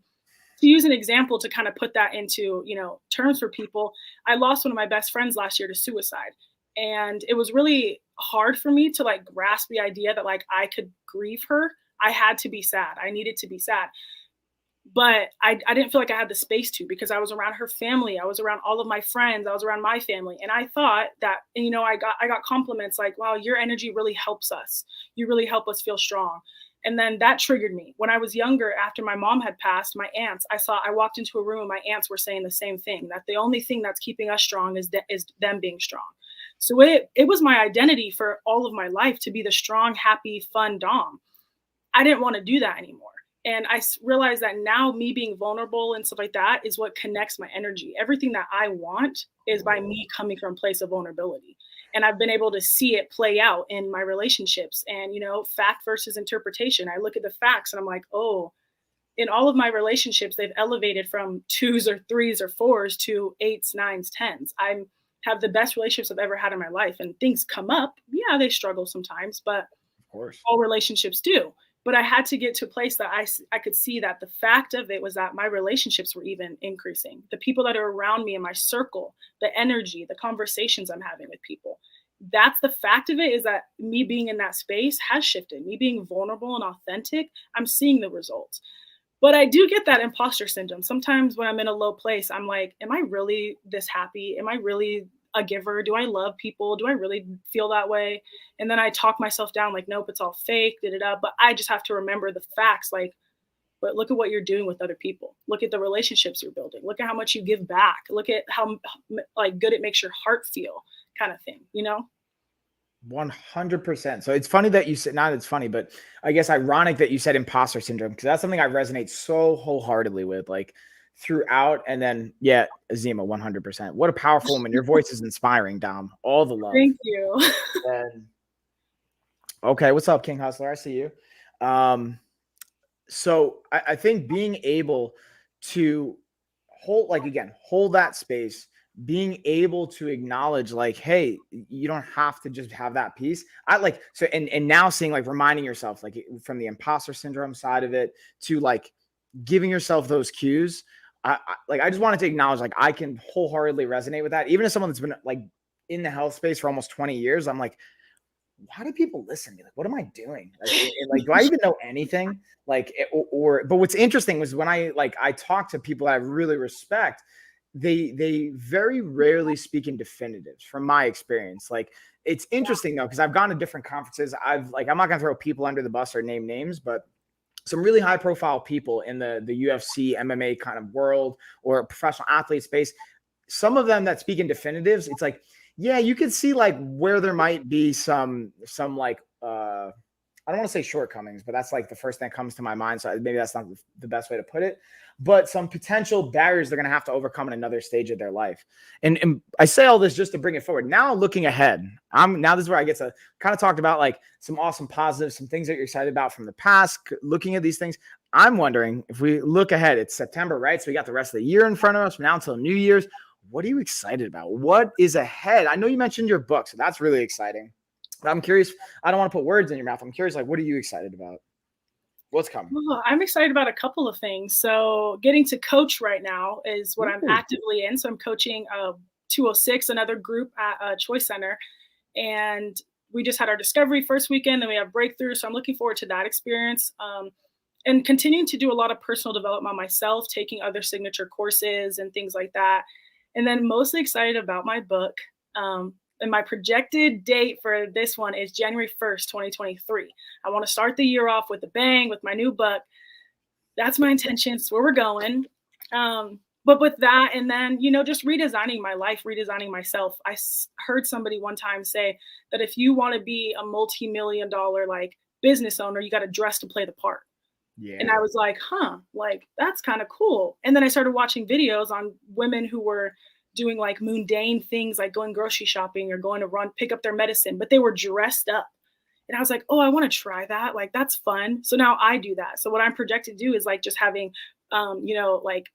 to use an example to kind of put that into, terms for people, I lost one of my best friends last year to suicide. And it was really hard for me to like grasp the idea that like I could grieve her. I had to be sad. I needed to be sad. But I didn't feel like I had the space to, because I was around her family. I was around all of my friends. I was around my family. And I thought that, I got compliments like, wow, your energy really helps us. You really help us feel strong. And then that triggered me. When I was younger, after my mom had passed, my aunts, I walked into a room and my aunts were saying the same thing, that the only thing that's keeping us strong is them being strong. So it was my identity for all of my life to be the strong, happy, fun Dom. I didn't want to do that anymore. And I realized that now me being vulnerable and stuff like that is what connects my energy. Everything that I want is by me coming from a place of vulnerability. And I've been able to see it play out in my relationships and, fact versus interpretation. I look at the facts and I'm like, oh, in all of my relationships, they've elevated from 2s or 3s or 4s to 8s, 9s, 10s. I have the best relationships I've ever had in my life, and things come up. Yeah, they struggle sometimes, but of course, all relationships do. But I had to get to a place that I could see that the fact of it was that my relationships were even increasing. The people that are around me in my circle, the energy, the conversations I'm having with people. That's the fact of it, is that me being in that space has shifted. Me being vulnerable and authentic, I'm seeing the results. But I do get that imposter syndrome. Sometimes when I'm in a low place, I'm like, am I really this happy? Am I really a giver? Do I love people? Do I really feel that way? And then I talk myself down like, nope, it's all fake, da da da. But I just have to remember the facts. Like, but look at what you're doing with other people. Look at the relationships you're building. Look at how much you give back. Look at how like good it makes your heart feel, kind of thing, you know? 100%. So it's funny that you said, not it's funny, but I guess ironic that you said imposter syndrome, because that's something I resonate so wholeheartedly with, like throughout. And then, yeah, Azima, 100%. What a powerful woman. Your voice is inspiring, Dom. All the love. Thank you. And, okay, what's up, King Hustler? I see you. So I think being able to hold, like, again, hold that space, being able to acknowledge like, hey, you don't have to just have that piece. I like, so, and now seeing, like, reminding yourself, like, from the imposter syndrome side of it to like giving yourself those cues. I just wanted to acknowledge, like, I can wholeheartedly resonate with that. Even as someone that's been like in the health space for almost 20 years, I'm like, why do people listen to me? Like, what am I doing? Like, do I even know anything? Like, but what's interesting was when I talk to people that I really respect, they very rarely speak in definitives from my experience. Like, it's interesting though, because I've gone to different conferences. I'm not gonna throw people under the bus or name names, but some really high profile people in the UFC, MMA kind of world or professional athlete space, some of them that speak in definitives, it's like, yeah, you could see like where there might be some like, I don't want to say shortcomings, but that's like the first thing that comes to my mind. So maybe that's not the best way to put it, but some potential barriers they're going to have to overcome in another stage of their life. And I say all this just to bring it forward. Now looking ahead, now this is where I get to kind of talk about like some awesome positives, some things that you're excited about from the past, looking at these things. I'm wondering if we look ahead, it's September, right? So we got the rest of the year in front of us from now until New Year's. What are you excited about? What is ahead? I know you mentioned your book, so that's really exciting. I'm curious. I don't want to put words in your mouth. I'm curious, like, what are you excited about? What's coming? Well, I'm excited about a couple of things. So getting to coach right now is what I'm actively in. So I'm coaching 206, another group at Choice Center. And we just had our discovery first weekend, then we have breakthrough. So I'm looking forward to that experience. And continuing to do a lot of personal development myself, taking other signature courses and things like that. And then mostly excited about my book. And my projected date for this one is January 1st, 2023. I want to start the year off with a bang with my new book. That's my intention. It's where we're going. But with that, and then, just redesigning my life, redesigning myself. I heard somebody one time say that if you want to be a multi-million-dollar like business owner, you got to dress to play the part. Yeah. And I was like, like that's kind of cool. And then I started watching videos on women who were doing like mundane things like going grocery shopping or going to pick up their medicine, but they were dressed up. And I was like, oh, I want to try that. Like, that's fun. So now I do that. So what I'm projected to do is like just having, like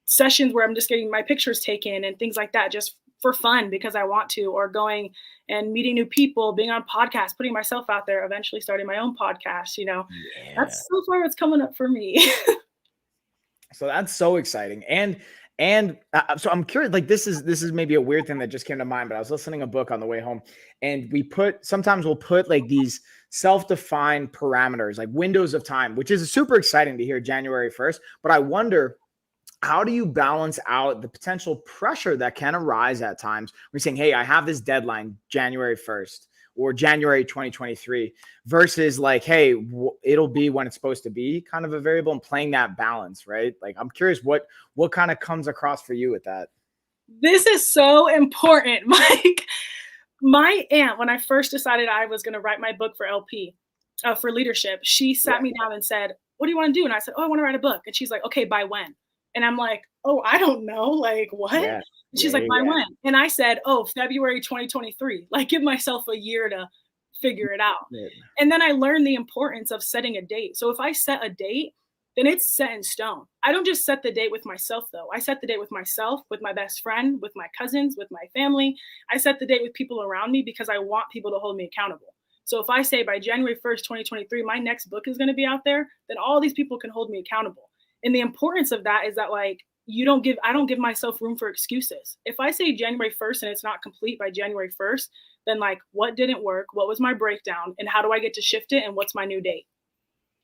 sessions where I'm just getting my pictures taken and things like that, just for fun because I want to, or going and meeting new people, being on podcasts, putting myself out there, eventually starting my own podcast, That's so far what's coming up for me. So that's so exciting. And so I'm curious, like this is maybe a weird thing that just came to mind, but I was listening to a book on the way home and sometimes we'll put like these self-defined parameters, like windows of time, which is super exciting to hear January 1st. But I wonder, how do you balance out the potential pressure that can arise at times? We're saying, hey, I have this deadline, January 1st or January 2023 versus like, hey, it'll be when it's supposed to be, kind of a variable, and playing that balance, right? Like, I'm curious what kind of comes across for you with that. This is so important, Mike. My aunt, when I first decided I was going to write my book for LP, for leadership, she sat me down and said, what do you want to do? And I said, oh, I want to write a book. And she's like, okay, by when? And I'm like, oh, I don't know. Like, what? Yeah. She's like, by when? And I said, oh, February 2023. Like, give myself a year to figure it out. Yeah. And then I learned the importance of setting a date. So if I set a date, then it's set in stone. I don't just set the date with myself, though. I set the date with myself, with my best friend, with my cousins, with my family. I set the date with people around me because I want people to hold me accountable. So if I say by January 1st, 2023, my next book is going to be out there, then all these people can hold me accountable. And the importance of that is that, like, I don't give myself room for excuses. If I say January 1st and it's not complete by January 1st, then like, what didn't work? What was my breakdown? And how do I get to shift it? And what's my new date?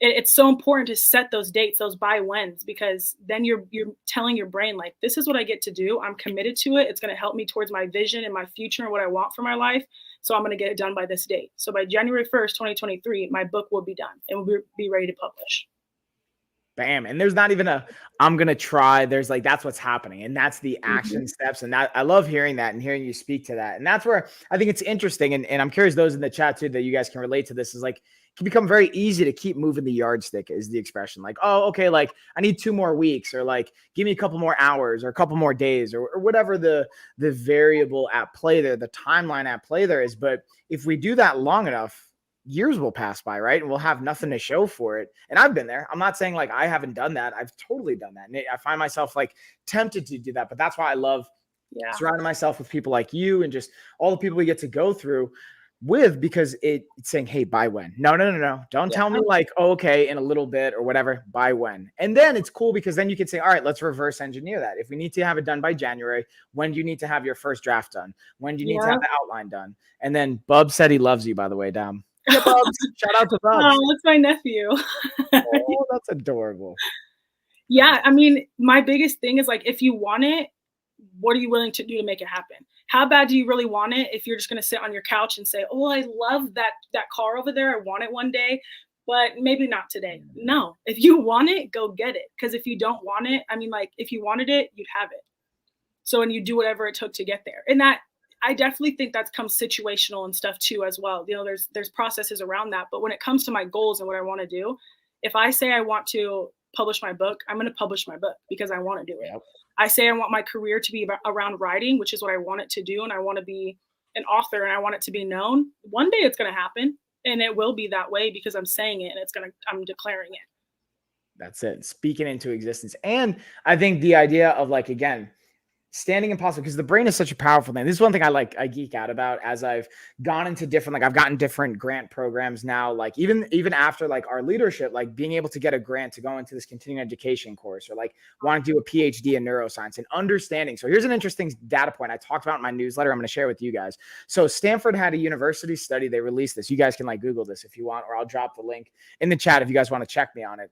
It's so important to set those dates, those by whens, because then you're telling your brain like, this is what I get to do. I'm committed to it. It's going to help me towards my vision and my future and what I want for my life. So I'm going to get it done by this date. So by January 1st, 2023, my book will be done and will be ready to publish. Bam. And there's not even a, I'm going to try. There's like, that's what's happening. And that's the action steps. And that, I love hearing that and hearing you speak to that. And that's where I think it's interesting. And I'm curious, those in the chat too, that you guys can relate to this, is like, it can become very easy to keep moving the yardstick, is the expression. Like, oh, okay, like I need 2 more weeks, or like, give me a couple more hours or a couple more days, or whatever the variable at play there, the timeline at play there is. But if we do that long enough, years will pass by, right? And we'll have nothing to show for it. And I've been there. I'm not saying like I haven't done that. I've totally done that. And I find myself like tempted to do that. But that's why I love surrounding myself with people like you and just all the people we get to go through with, because it's saying, hey, by when? No. Don't tell me like, oh, okay, in a little bit or whatever, by when. And then it's cool because then you can say, all right, let's reverse engineer that. If we need to have it done by January, when do you need to have your first draft done? When do you need to have the outline done? And then Bub said he loves you, by the way, Dom. Yeah, Bubs. Shout out to Bubs. Oh, that's my nephew. Oh, that's adorable. Yeah, I mean, my biggest thing is like, if you want it, what are you willing to do to make it happen? How bad do you really want it if you're just going to sit on your couch and say, oh, I love that car over there. I want it one day, but maybe not today. No, if you want it, go get it. Because if you don't want it, I mean, like if you wanted it, you'd have it. So, and you do whatever it took to get there. And that, I definitely think that comes situational and stuff too as well. You know, there's processes around that. But when it comes to my goals and what I want to do, if I say I want to publish my book, I'm going to publish my book because I want to do it. Yep. I say I want my career to be around writing, which is what I want it to do. And I want to be an author and I want it to be known. One day it's going to happen, and it will be that way because I'm saying it and I'm declaring it. That's it. Speaking into existence. And I think the idea of like, again, standing impossible, because the brain is such a powerful thing. This is one thing I geek out about as I've gone into different, like I've gotten different grant programs now, like even after like our leadership, like being able to get a grant to go into this continuing education course, or like wanting to do a PhD in neuroscience and understanding. So here's an interesting data point I talked about in my newsletter. I'm going to share with you guys. So Stanford had a university study. They released this. You guys can like Google this if you want, or I'll drop the link in the chat if you guys want to check me on it.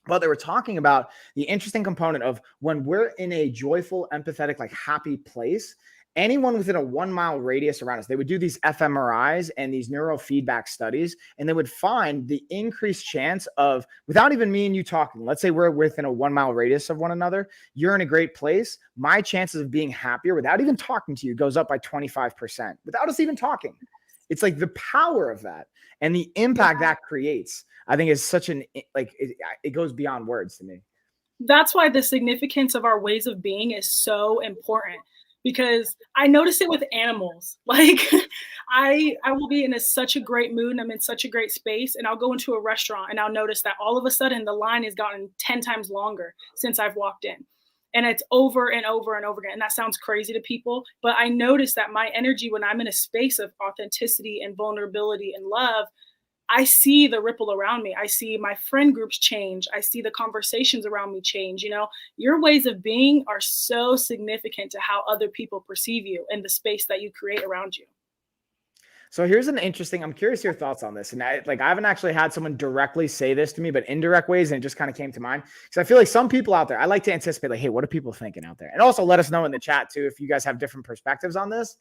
Well, they were talking about the interesting component of when we're in a joyful, empathetic, like happy place, anyone within a 1 mile radius around us, they would do these fMRIs and these neurofeedback studies, and they would find the increased chance of, without even me and you talking, let's say we're within a 1 mile radius of one another, you're in a great place, my chances of being happier without even talking to you goes up by 25% without us even talking. It's like the power of that and the impact that creates, I think, is such an, like, it goes beyond words to me. That's why the significance of our ways of being is so important, because I notice it with animals. Like I will be in such a great mood and I'm in such a great space, and I'll go into a restaurant and I'll notice that all of a sudden the line has gotten 10 times longer since I've walked in. And it's over and over and over again. And that sounds crazy to people, but I notice that my energy when I'm in a space of authenticity and vulnerability and love, I see the ripple around me. I see my friend groups change. I see the conversations around me change. You know, your ways of being are so significant to how other people perceive you and the space that you create around you. So here's an interesting, I'm curious your thoughts on this. And I haven't actually had someone directly say this to me, but indirect ways. And it just kind of came to mind. Because I feel like some people out there, I like to anticipate like, hey, what are people thinking out there? And also let us know in the chat too, if you guys have different perspectives on this.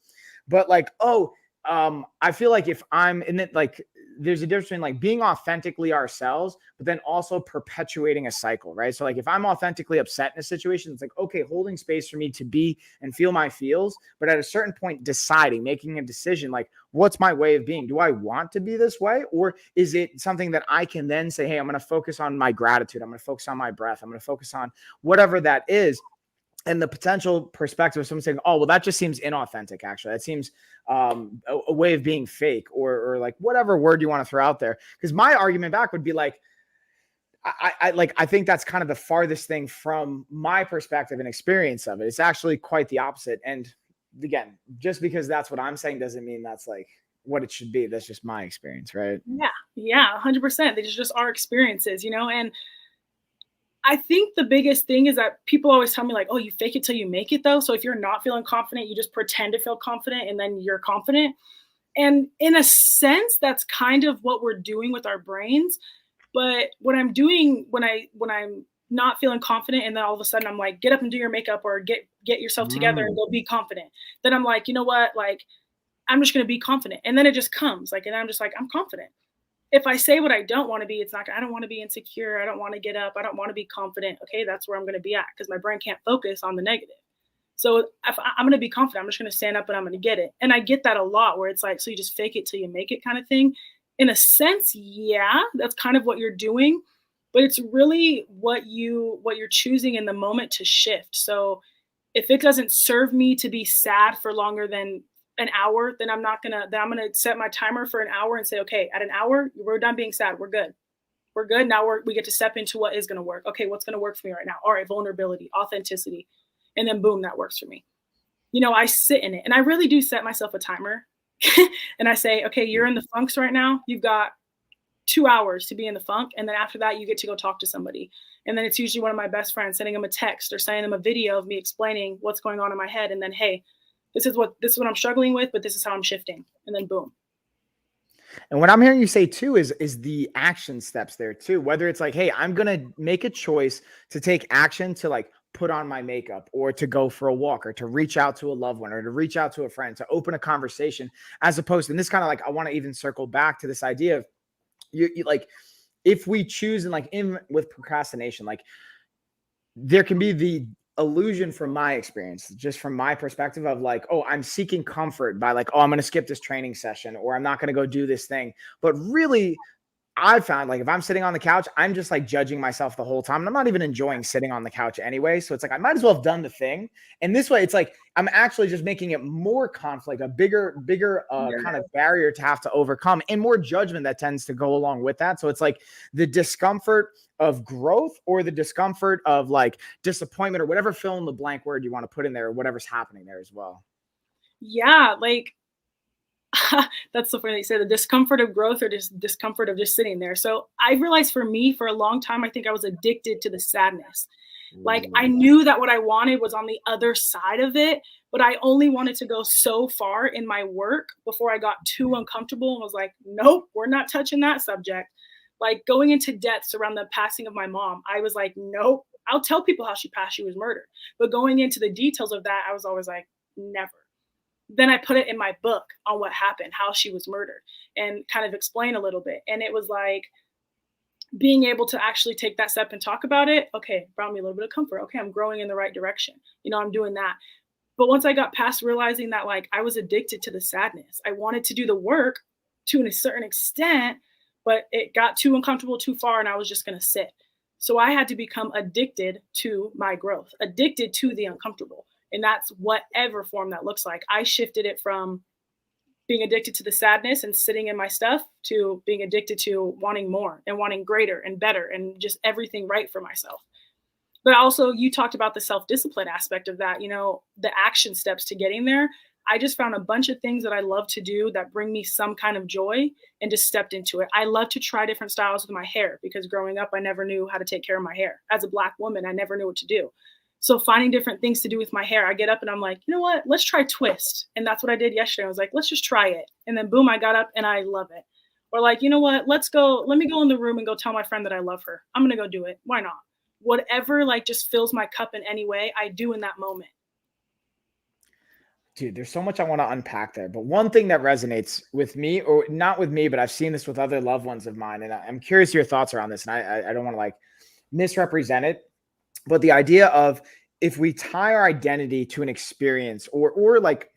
But like, I feel like if I'm in it, like there's a difference between like being authentically ourselves, but then also perpetuating a cycle, right? So like if I'm authentically upset in a situation, it's like, okay, holding space for me to be and feel my feels, but at a certain point deciding, making a decision, like what's my way of being? Do I want to be this way? Or is it something that I can then say, hey, I'm going to focus on my gratitude. I'm going to focus on my breath. I'm going to focus on whatever that is. And the potential perspective of someone saying, oh, well, that just seems inauthentic, actually. That seems a way of being fake, or like whatever word you want to throw out there. Because my argument back would be like, I think that's kind of the farthest thing from my perspective and experience of it. It's actually quite the opposite. And again, just because that's what I'm saying doesn't mean that's like what it should be. That's just my experience, right? Yeah, 100%. These are just our experiences, you know? And I think the biggest thing is that people always tell me like, oh, you fake it till you make it though. So if you're not feeling confident, you just pretend to feel confident and then you're confident. And in a sense, that's kind of what we're doing with our brains. But when I'm not feeling confident, and then all of a sudden I'm like, get up and do your makeup, or get yourself together and Mm. go be confident. Then I'm like, you know what? Like, I'm just gonna be confident. And then it just comes. Like, and I'm just like, I'm confident. If I say what I don't want to be, it's not, I don't want to be insecure. I don't want to get up. I don't want to be confident. Okay, that's where I'm going to be at, because my brain can't focus on the negative. So if I'm going to be confident, I'm just going to stand up and I'm going to get it. And I get that a lot, where it's like, so you just fake it till you make it kind of thing. In a sense, yeah, that's kind of what you're doing, but it's really what you're choosing in the moment to shift. So if it doesn't serve me to be sad for longer than an hour, then I'm gonna set my timer for an hour and say, okay, at an hour, we're done being sad. We're good. We're good. Now we get to step into what is gonna work. Okay, what's gonna work for me right now? All right, vulnerability, authenticity. And then boom, that works for me. I sit in it, and I really do set myself a timer. And I say, okay, you're in the funks right now. You've got 2 hours to be in the funk. And then after that, you get to go talk to somebody. And then it's usually one of my best friends, sending them a text or sending them a video of me explaining what's going on in my head. And then, hey, this is what I'm struggling with, but this is how I'm shifting. And then boom. And what I'm hearing you say too is the action steps there too. Whether it's like, hey, I'm gonna make a choice to take action to like put on my makeup, or to go for a walk, or to reach out to a loved one, or to reach out to a friend, to open a conversation, as opposed to, and this kind of like, I want to even circle back to this idea of you like, if we choose, and like in with procrastination, like there can be the illusion, from my experience, just from my perspective, of like, oh, I'm seeking comfort by like, oh, I'm going to skip this training session, or I'm not going to go do this thing. But really, I found like, if I'm sitting on the couch, I'm just like judging myself the whole time. And I'm not even enjoying sitting on the couch anyway. So it's like, I might as well have done the thing. And this way, it's like, I'm actually just making it more conflict, a bigger kind of barrier to have to overcome, and more judgment that tends to go along with that. So it's like the discomfort of growth, or the discomfort of like disappointment, or whatever fill in the blank word you want to put in there, or whatever's happening there as well. Yeah, like that's so funny that you say the discomfort of growth, or just discomfort of just sitting there. So I realized, for me, for a long time, I think I was addicted to the sadness. Like, I Ooh. knew that what I wanted was on the other side of it, but I only wanted to go so far in my work before I got too uncomfortable and was like, nope, we're not touching that subject. Like, going into depths around the passing of my mom, I was like, nope. I'll tell people how she passed, she was murdered. But going into the details of that, I was always like, never. Then I put it in my book on what happened, how she was murdered, and kind of explain a little bit. And it was like, being able to actually take that step and talk about it, okay, brought me a little bit of comfort. Okay, I'm growing in the right direction. I'm doing that. But once I got past realizing that, like, I was addicted to the sadness, I wanted to do the work to a certain extent, but it got too uncomfortable too far, and I was just going to sit. So I had to become addicted to my growth, addicted to the uncomfortable. And that's whatever form that looks like. I shifted it from being addicted to the sadness and sitting in my stuff, to being addicted to wanting more and wanting greater and better and just everything right for myself. But also, you talked about the self-discipline aspect of that, the action steps to getting there. I just found a bunch of things that I love to do that bring me some kind of joy, and just stepped into it. I love to try different styles with my hair, because growing up, I never knew how to take care of my hair. As a Black woman, I never knew what to do. So finding different things to do with my hair, I get up and I'm like, you know what? Let's try twist. And that's what I did yesterday. I was like, let's just try it. And then boom, I got up and I love it. Or like, you know what? Let me go in the room and go tell my friend that I love her. I'm going to go do it. Why not? Whatever, like, just fills my cup in any way, I do in that moment. Dude, there's so much I want to unpack there. But one thing that resonates with me, or not with me, but I've seen this with other loved ones of mine, and I'm curious your thoughts around this. And I don't want to like misrepresent it, but the idea of, if we tie our identity to an experience, or like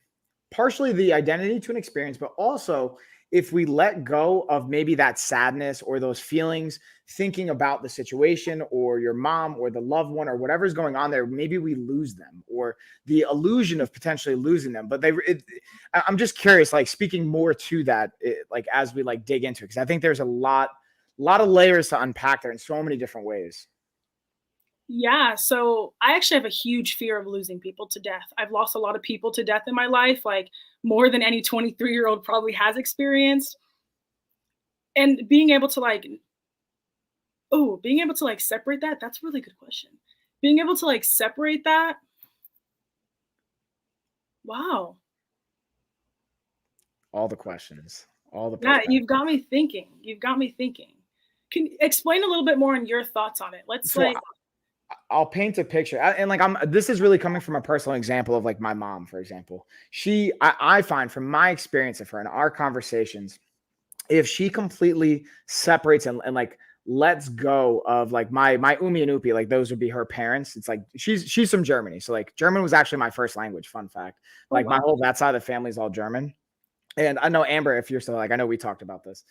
partially the identity to an experience, but also if we let go of maybe that sadness or those feelings, thinking about the situation or your mom or the loved one or whatever's going on there, maybe we lose them, or the illusion of potentially losing them. But I'm just curious, like speaking more to that, like as we like dig into it, because I think there's a lot of layers to unpack there in so many different ways. Yeah, so I actually have a huge fear of losing people to death. I've lost a lot of people to death in my life, like more than any 23-year-old probably has experienced. And being able to like separate that, that's a really good question. Being able to like separate that, wow. All the questions, all the Yeah, perspectives. you've got me thinking. You've got me thinking. Can you explain a little bit more on your thoughts on it? Let's So like, I'll paint a picture. And like, this is really coming from a personal example of like my mom, for example. I find from my experience of her and our conversations, if she completely separates and like lets go of like my umi and upi, like those would be her parents. It's like she's from Germany, so like German was actually my first language. Fun fact. oh Like my wow, whole that side of the family is all German. And I know Amber, if you're still like, I know we talked about this.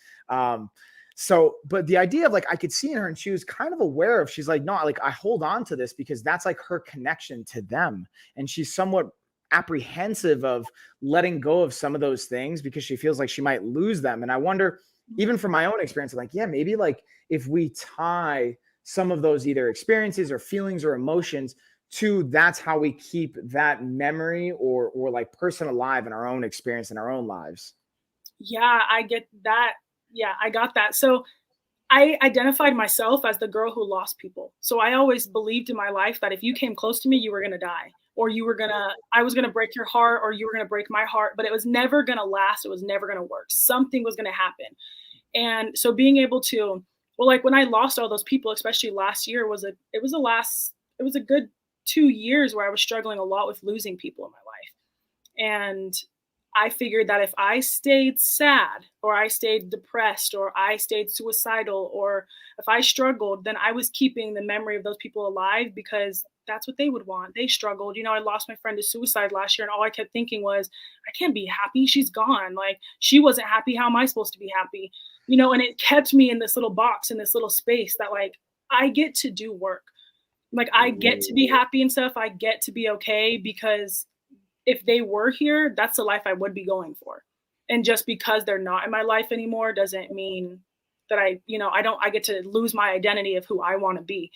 So, but the idea of like, I could see in her and she was kind of aware of, she's like, no, like I hold on to this because that's like her connection to them. And she's somewhat apprehensive of letting go of some of those things because she feels like she might lose them. And I wonder, even from my own experience, I'm like, yeah, maybe like if we tie some of those either experiences or feelings or emotions to, that's how we keep that memory or like person alive in our own experience in our own lives. yeah, I get that. Yeah, I got that. So I identified myself as the girl who lost people. So I always believed in my life that if you came close to me, you were going to die, or I was going to break your heart, or you were going to break my heart, but it was never going to last. It was never going to work. Something was going to happen. And so being able to, well, like when I lost all those people, especially last year it was a good 2 years where I was struggling a lot with losing people in my life. And I figured that if I stayed sad or I stayed depressed or I stayed suicidal or if I struggled, then I was keeping the memory of those people alive because that's what they would want. They struggled. You know, I lost my friend to suicide last year and all I kept thinking was, I can't be happy. She's gone. Like she wasn't happy. How am I supposed to be happy? You know, and it kept me in this little box, in this little space that like I get to do work. Like I get to be happy and stuff. I get to be okay because if they were here, that's the life I would be going for. And just because they're not in my life anymore doesn't mean that I get to lose my identity of who I want to be.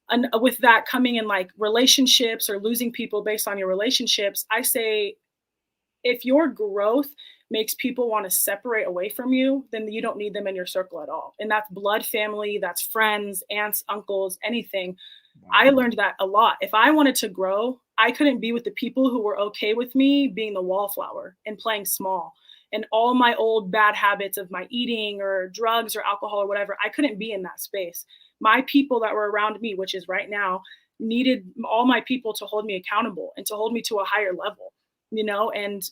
And with that coming in like relationships or losing people based on your relationships, I say if your growth makes people want to separate away from you, then you don't need them in your circle at all. And that's blood family, that's friends, aunts, uncles, anything. I Wow. learned that a lot. If I wanted to grow, I couldn't be with the people who were okay with me being the wallflower and playing small. And all my old bad habits of my eating or drugs or alcohol or whatever, I couldn't be in that space. My people that were around me, which is right now, needed all my people to hold me accountable and to hold me to a higher level, and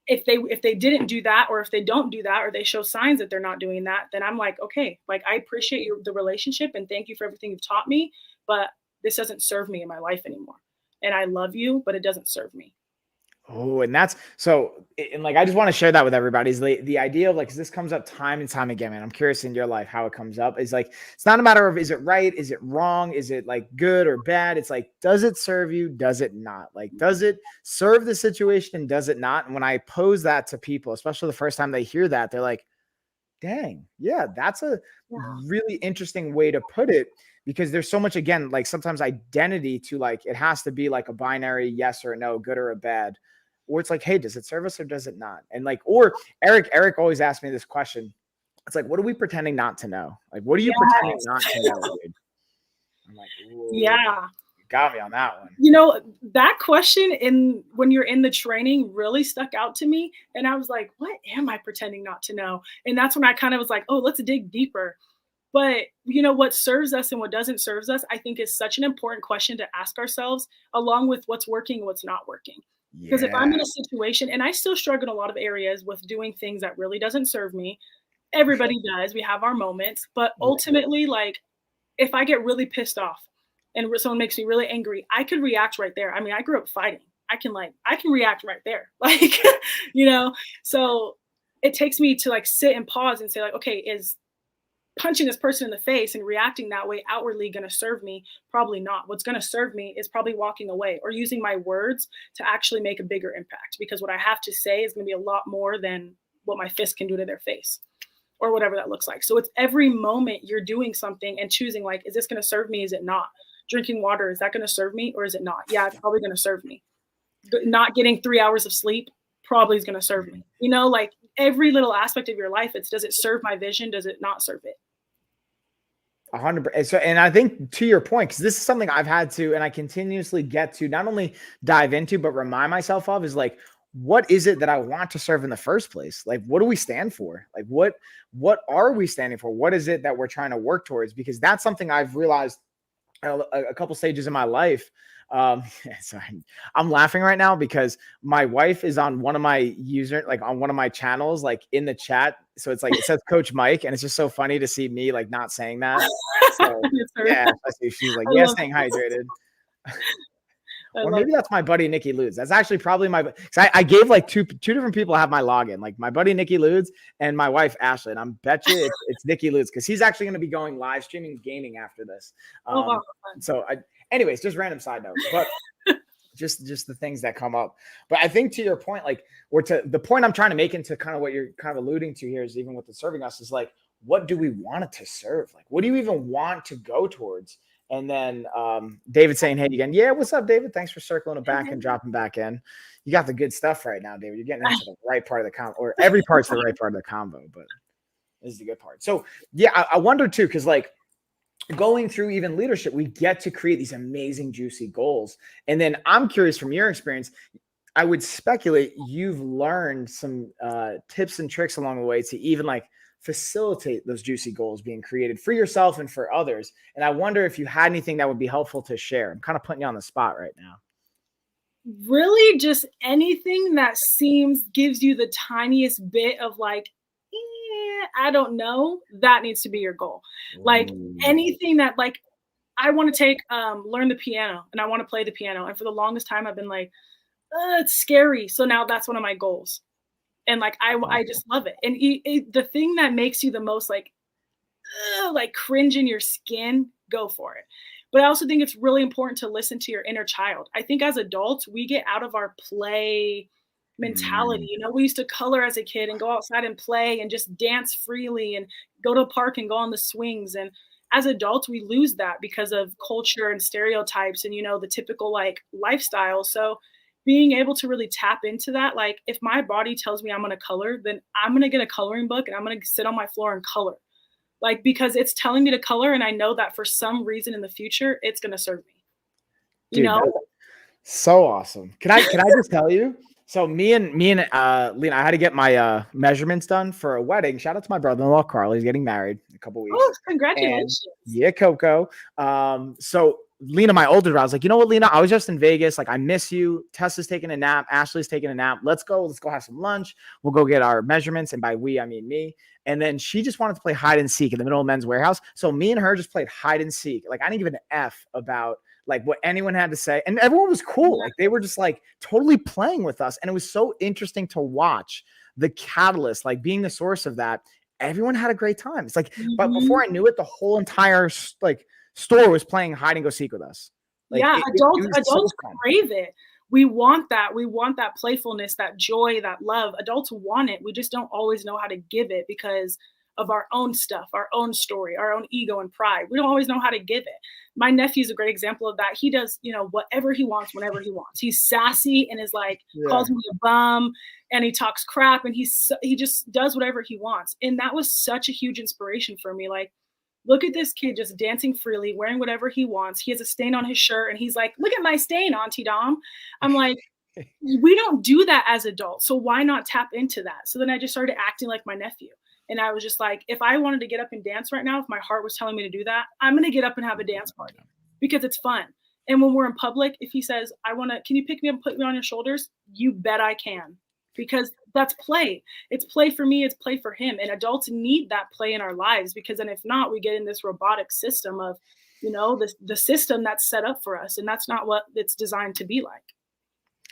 if they didn't do that, or if they don't do that, or they show signs that they're not doing that, then I'm like, okay, like I appreciate the relationship and thank you for everything you've taught me, but this doesn't serve me in my life anymore. And I love you, but it doesn't serve me. Oh, and that's so, and like, I just want to share that with everybody is the idea of like, 'cause this comes up time and time again, man. I'm curious in your life how it comes up is like, it's not a matter of, is it right? Is it wrong? Is it like good or bad? It's like, does it serve you? Does it not? Like, does it serve the situation? And does it not? And when I pose that to people, especially the first time they hear that, they're like, dang, yeah, that's a Yeah. really interesting way to put it because there's so much, again, like sometimes identity to like, it has to be like a binary yes or no, good or a bad. Or it's like, hey, does it serve us or does it not? And like, or Eric always asked me this question. It's like, what are we pretending not to know? Like, what are you pretending Yes. not to know, dude? I'm like, ooh, Yeah. you got me on that one. That question in when you're in the training really stuck out to me. And I was like, what am I pretending not to know? And that's when I kind of was like, oh, let's dig deeper. But what serves us and what doesn't serve us, I think is such an important question to ask ourselves, along with what's working and what's not working. Because if I'm Yeah. in a situation, and I still struggle in a lot of areas with doing things that really doesn't serve me, everybody does. We have our moments, but Yeah. ultimately, like if I get really pissed off and someone makes me really angry, I could react right there. I mean, I grew up fighting. I can react right there. Like, you know, so it takes me to like sit and pause and say like, okay, is punching this person in the face and reacting that way outwardly going to serve me? Probably not. What's going to serve me is probably walking away or using my words to actually make a bigger impact, because what I have to say is going to be a lot more than what my fist can do to their face or whatever that looks like. So it's every moment you're doing something and choosing like, is this going to serve me? Is it not? Drinking water, is that going to serve me or is it not? Yeah, it's probably going to serve me. Not getting 3 hours of sleep probably is going to serve me. Like every little aspect of your life, does it serve my vision? Does it not serve it? 100%. So, and I think to your point, because this is something I've had to, and I continuously get to not only dive into, but remind myself of is like, what is it that I want to serve in the first place? Like, what do we stand for? Like, what are we standing for? What is it that we're trying to work towards? Because that's something I've realized a couple stages in my life. Sorry, I'm laughing right now because my wife is on one of my on one of my channels, like in the chat. So it's like, it says Coach Mike, and it's just so funny to see me like not saying that. So yeah, I see. She's like, yeah, staying hydrated. Or maybe that's my buddy Nikki Ludes. That's actually probably I gave like two different people have my login, like my buddy Nikki Ludes and my wife Ashley. And I'm bet you it's Nikki Ludes because he's actually going to be going live streaming gaming after this. So anyways, just random side note, but just the things that come up. But I think to your point, like, or to the point I'm trying to make into kind of what you're kind of alluding to here is even with the serving us is like, what do we want it to serve? Like, what do you even want to go towards? And then David saying, hey, again, yeah, what's up, David? Thanks for circling it back and dropping back in. You got the good stuff right now, David. You're getting into the right part of the combo, or every part's the right part of the combo, but this is the good part. So, yeah, I wonder too, because like going through even leadership, we get to create these amazing, juicy goals. And then I'm curious from your experience, I would speculate you've learned some tips and tricks along the way to even like facilitate those juicy goals being created for yourself and for others. And I wonder if you had anything that would be helpful to share. I'm kind of putting you on the spot right now. Really just anything that gives you the tiniest bit of like, I don't know, that needs to be your goal. Like anything that like, I want to learn the piano and I want to play the piano. And for the longest time I've been like, it's scary. So now that's one of my goals. And like, I just love it. And the thing that makes you the most like cringe in your skin, go for it. But I also think it's really important to listen to your inner child. I think as adults, we get out of our play mentality. You know, we used to color as a kid and go outside and play and just dance freely and go to a park and go on the swings. And as adults, we lose that because of culture and stereotypes and, you know, the typical like lifestyle. So being able to really tap into that, like if my body tells me I'm going to color, then I'm going to get a coloring book and I'm going to sit on my floor and color. Like, because it's telling me to color and I know that for some reason in the future, it's going to serve me. You know? So awesome. Can I just tell you? So me and Lena, I had to get my measurements done for a wedding. Shout out to my brother-in-law, Carl. He's getting married in a couple weeks. Oh, congratulations. And, yeah, Coco. So Lena, my older, I was like, you know what, Lena, I was just in Vegas. Like, I miss you. Tessa's taking a nap. Ashley's taking a nap. Let's go have some lunch. We'll go get our measurements. And by we, I mean me. And then she just wanted to play hide and seek in the middle of Men's Warehouse. So me and her just played hide and seek. Like, I didn't give an F about like what anyone had to say. And everyone was cool. Like, they were just like totally playing with us. And it was so interesting to watch the catalyst, like being the source of that. Everyone had a great time. It's like, but before I knew it, the whole entire like store was playing hide and go seek with us. Like, yeah, adults crave it. We want that. We want that playfulness, that joy, that love. Adults want it. We just don't always know how to give it because of our own stuff, our own story, our own ego and pride. We don't always know how to give it. My nephew's a great example of that. He does, you know, whatever he wants, whenever he wants. He's sassy and is like, calls me a bum and he talks crap and he just does whatever he wants. And that was such a huge inspiration for me. Like, look at this kid just dancing freely, wearing whatever he wants. He has a stain on his shirt and he's like, look at my stain, Auntie Dom. I'm like, we don't do that as adults. So why not tap into that? So then I just started acting like my nephew. And I was just like, if I wanted to get up and dance right now, if my heart was telling me to do that, I'm going to get up and have a dance party because it's fun. And when we're in public, if he says, can you pick me up and put me on your shoulders? You bet I can. Because that's play. It's play for me. It's play for him. And adults need that play in our lives because then if not, we get in this robotic system of, you know, the system that's set up for us. And that's not what it's designed to be like.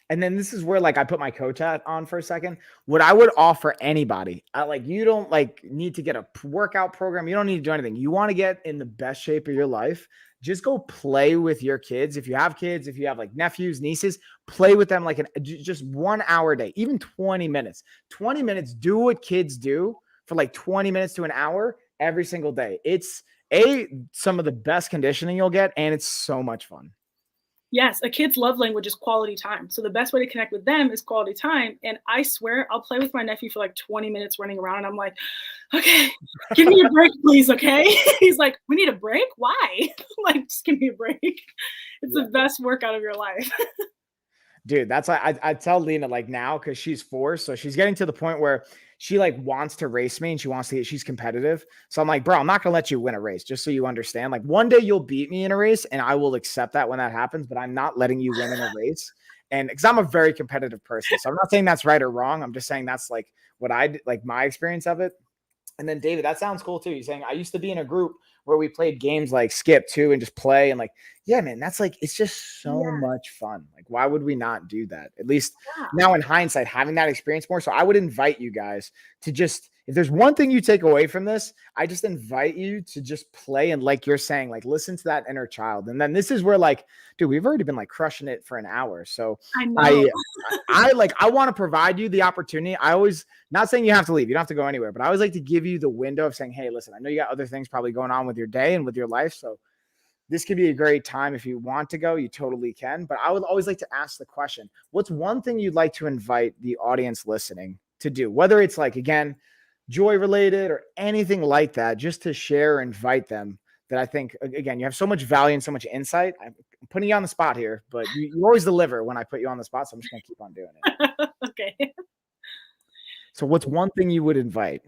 And then this is where like I put my coach hat on for a second. What I would offer anybody, you don't like need to get a workout program. You don't need to do anything. You want to get in the best shape of your life. Just go play with your kids. If you have kids, if you have like nephews, nieces, play with them like just 1 hour a day, even 20 minutes. 20 minutes, do what kids do for like 20 minutes to an hour every single day. It's some of the best conditioning you'll get, and it's so much fun. Yes, a kid's love language is quality time. So the best way to connect with them is quality time. And I swear I'll play with my nephew for like 20 minutes running around. And I'm like, okay, give me a break, please. Okay. He's like, we need a break. Why? I'm like, just give me a break. It's the best workout of your life. Dude, that's why I tell Lena like now, because she's 4, so she's getting to the point where she like wants to race me and she's competitive. So I'm like, bro, I'm not gonna let you win a race, just so you understand. Like one day you'll beat me in a race, and I will accept that when that happens, but I'm not letting you win in a race. And because I'm a very competitive person, so I'm not saying that's right or wrong. I'm just saying that's like what I like my experience of it. And then David, that sounds cool too. You're saying I used to be in a group where we played games like skip too and just play and like, yeah, man, that's like it's just so Yeah. much fun. Like, why would we not do that? At least Yeah. now in hindsight, having that experience more. So I would invite you guys to just if there's one thing you take away from this, I just invite you to just play and like you're saying, like listen to that inner child. And then this is where like, dude, we've already been like crushing it for an hour. So I know. I want to provide you the opportunity. I always not saying you have to leave. You don't have to go anywhere, but I always like to give you the window of saying, hey, listen, I know you got other things probably going on with your day and with your life. So this could be a great time. If you want to go, you totally can. But I would always like to ask the question, what's one thing you'd like to invite the audience listening to do? Whether it's like, again, joy related or anything like that, just to share or invite them that I think, again, you have so much value and so much insight. I'm putting you on the spot here, but you always deliver when I put you on the spot. So I'm just going to keep on doing it. Okay. So what's one thing you would invite?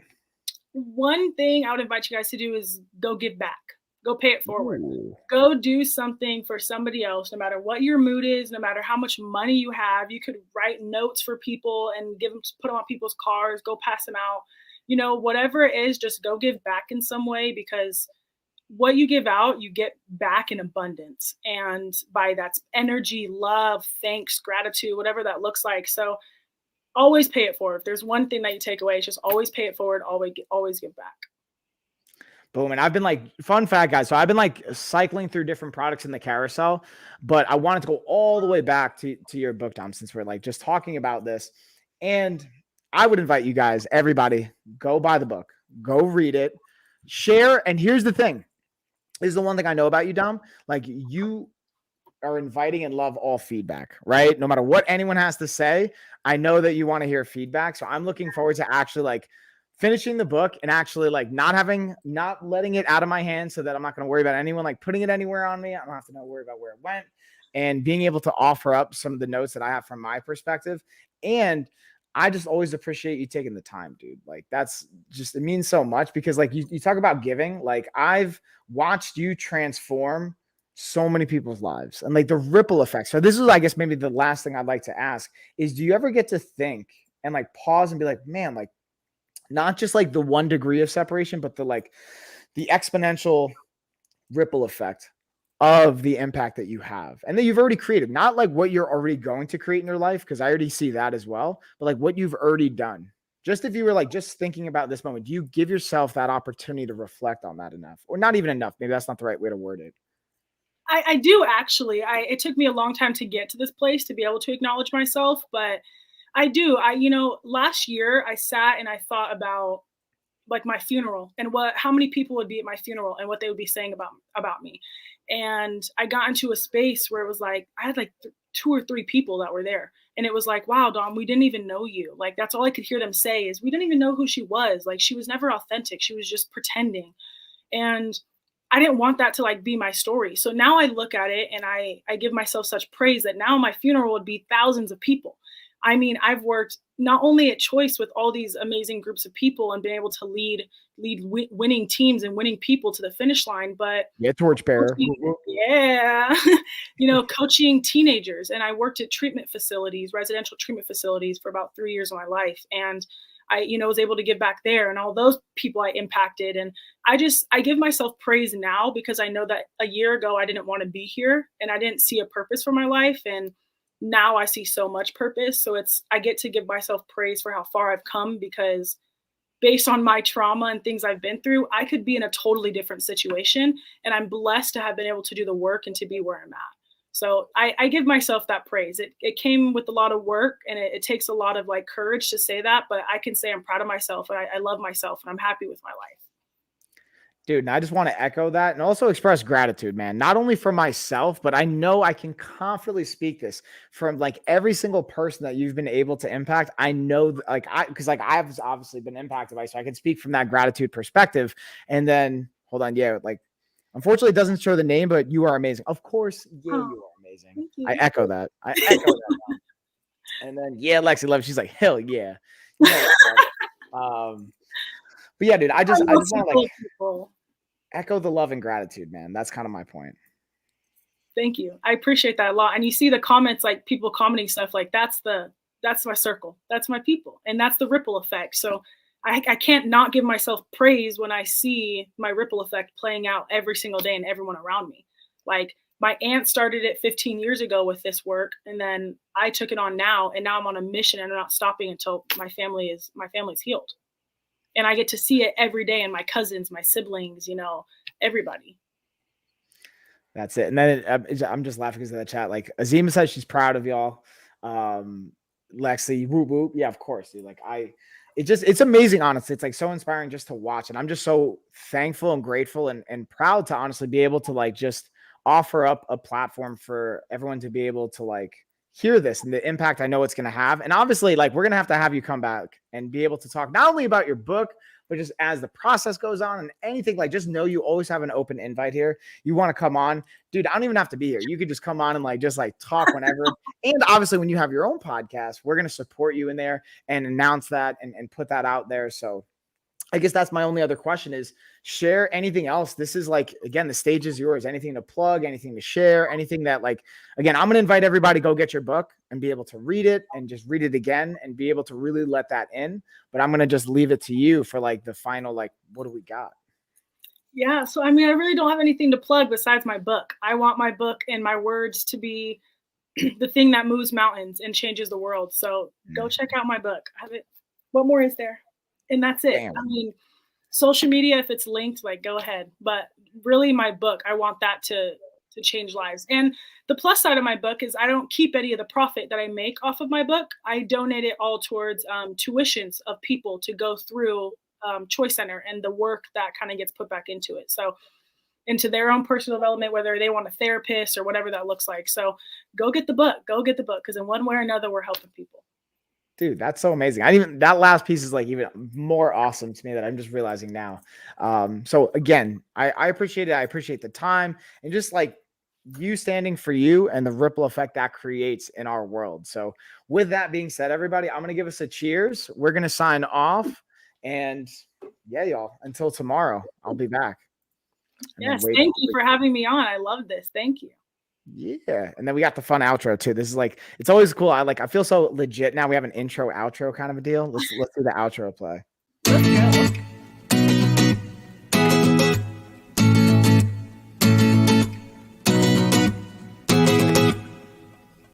One thing I would invite you guys to do is go give back. Go pay it forward. Ooh. Go do something for somebody else, no matter what your mood is, no matter how much money you have. You could write notes for people and put them on people's cars, go pass them out. You know, whatever it is, just go give back in some way, because what you give out, you get back in abundance. And by that's energy, love, thanks, gratitude, whatever that looks like. So always pay it forward. If there's one thing that you take away, it's just always pay it forward, always give back. Boom. And I've been like, fun fact, guys. So I've been like cycling through different products in the carousel, but I wanted to go all the way back to your book, Dom, since we're like just talking about this. And I would invite you guys, everybody, go buy the book, go read it, share. And here's the thing. This is the one thing I know about you, Dom. Like you are inviting and love all feedback, right? No matter what anyone has to say, I know that you want to hear feedback. So I'm looking forward to actually like finishing the book and actually like not letting it out of my hands so that I'm not going to worry about anyone like putting it anywhere on me. I don't have to worry about where it went, and being able to offer up some of the notes that I have from my perspective. And I just always appreciate you taking the time, dude. Like that's just, it means so much because like you talk about giving, like I've watched you transform so many people's lives and like the ripple effect. So this is, I guess, maybe the last thing I'd like to ask is, do you ever get to think and like pause and be like, man, like not just like the 1 degree of separation, but the exponential ripple effect of the impact that you have and that you've already created, not like what you're already going to create in your life, because I already see that as well, but like what you've already done. Just if you were like just thinking about this moment, do you give yourself that opportunity to reflect on that enough, or not even enough? Maybe that's not the right way to word it. I do actually. It took me a long time to get to this place to be able to acknowledge myself, but I do. Last year I sat and I thought about like my funeral and how many people would be at my funeral and what they would be saying about me. And I got into a space where it was like, I had like 2 or 3 people that were there. And it was like, wow, Dom, we didn't even know you. Like, that's all I could hear them say is we didn't even know who she was. Like, she was never authentic. She was just pretending. And I didn't want that to like be my story. So now I look at it and I give myself such praise that now my funeral would be thousands of people. I mean, I've worked not only at Choice with all these amazing groups of people and been able to lead winning teams and winning people to the finish line, but Torchbearer. Yeah, coaching teenagers. And I worked at treatment facilities, residential treatment facilities for about 3 years of my life. And I, was able to give back there and all those people I impacted. And I give myself praise now because I know that a year ago I didn't want to be here and I didn't see a purpose for my life. And now I see so much purpose. So I get to give myself praise for how far I've come, because based on my trauma and things I've been through, I could be in a totally different situation. And I'm blessed to have been able to do the work and to be where I'm at. So I give myself that praise. It came with a lot of work, and it takes a lot of like courage to say that, but I can say I'm proud of myself and I love myself and I'm happy with my life. Dude, and I just want to echo that and also express gratitude, man, not only for myself, but I know I can confidently speak this from like every single person that you've been able to impact. I know because I've obviously been impacted by, so I can speak from that gratitude perspective. And then hold on. Yeah. Like, unfortunately it doesn't show the name, but you are amazing. Of course. Yeah, you are amazing. Thank you. I echo that. And then yeah, Lexi loves. She's like, hell yeah. You know, but yeah, dude, I just want to like echo the love and gratitude, man. That's kind of my point. Thank you. I appreciate that a lot. And you see the comments, like people commenting stuff like that's my circle. That's my people. And that's the ripple effect. So I can't not give myself praise when I see my ripple effect playing out every single day and everyone around me. Like my aunt started it 15 years ago with this work, and then I took it on now, and now I'm on a mission and I'm not stopping until my family's healed. And I get to see it every day, and my cousins, my siblings, you know, everybody. That's it. And then I'm just laughing because of the chat. Like Azima says she's proud of y'all. Lexi, whoop whoop. Yeah, of course, dude. Like it's amazing, honestly. It's like so inspiring just to watch. And I'm just so thankful and grateful and proud to honestly be able to like just offer up a platform for everyone to be able to like hear this and the impact I know it's going to have. And obviously, like, we're going to have you come back and be able to talk not only about your book, but just as the process goes on and anything, like, just know you always have an open invite here. You want to come on, dude, I don't even have to be here. You could just come on and like, just like talk whenever. And obviously when you have your own podcast, we're going to support you in there and announce that and put that out there. So I guess that's my only other question is share anything else. This is like, again, the stage is yours. Anything to plug, anything to share, anything that like, again, I'm going to invite everybody to go get your book and be able to read it and just read it again and be able to really let that in. But I'm going to just leave it to you for like the final, like, what do we got? Yeah. So, I mean, I really don't have anything to plug besides my book. I want my book and my words to be the thing that moves mountains and changes the world. So go check out my book. I have it. What more is there? And that's it. Damn. I mean, social media, if it's linked, like go ahead. But really my book, I want that to change lives. And the plus side of my book is I don't keep any of the profit that I make off of my book. I donate it all towards tuitions of people to go through Choice Center and the work that kind of gets put back into it. So into their own personal development, whether they want a therapist or whatever that looks like. So go get the book, because in one way or another, we're helping people. Dude, that's so amazing. That last piece is like even more awesome to me that I'm just realizing now. So again, I appreciate it. I appreciate the time and just like you standing for you and the ripple effect that creates in our world. So with that being said, everybody, I'm going to give us a cheers. We're going to sign off and yeah, y'all, until tomorrow, I'll be back. Yes. Thank you for having me on. I love this. Thank you. Yeah. And then we got the fun outro too. This is like, it's always cool. I feel so legit now. We have an intro outro kind of a deal. Let's do the outro play. Let's go.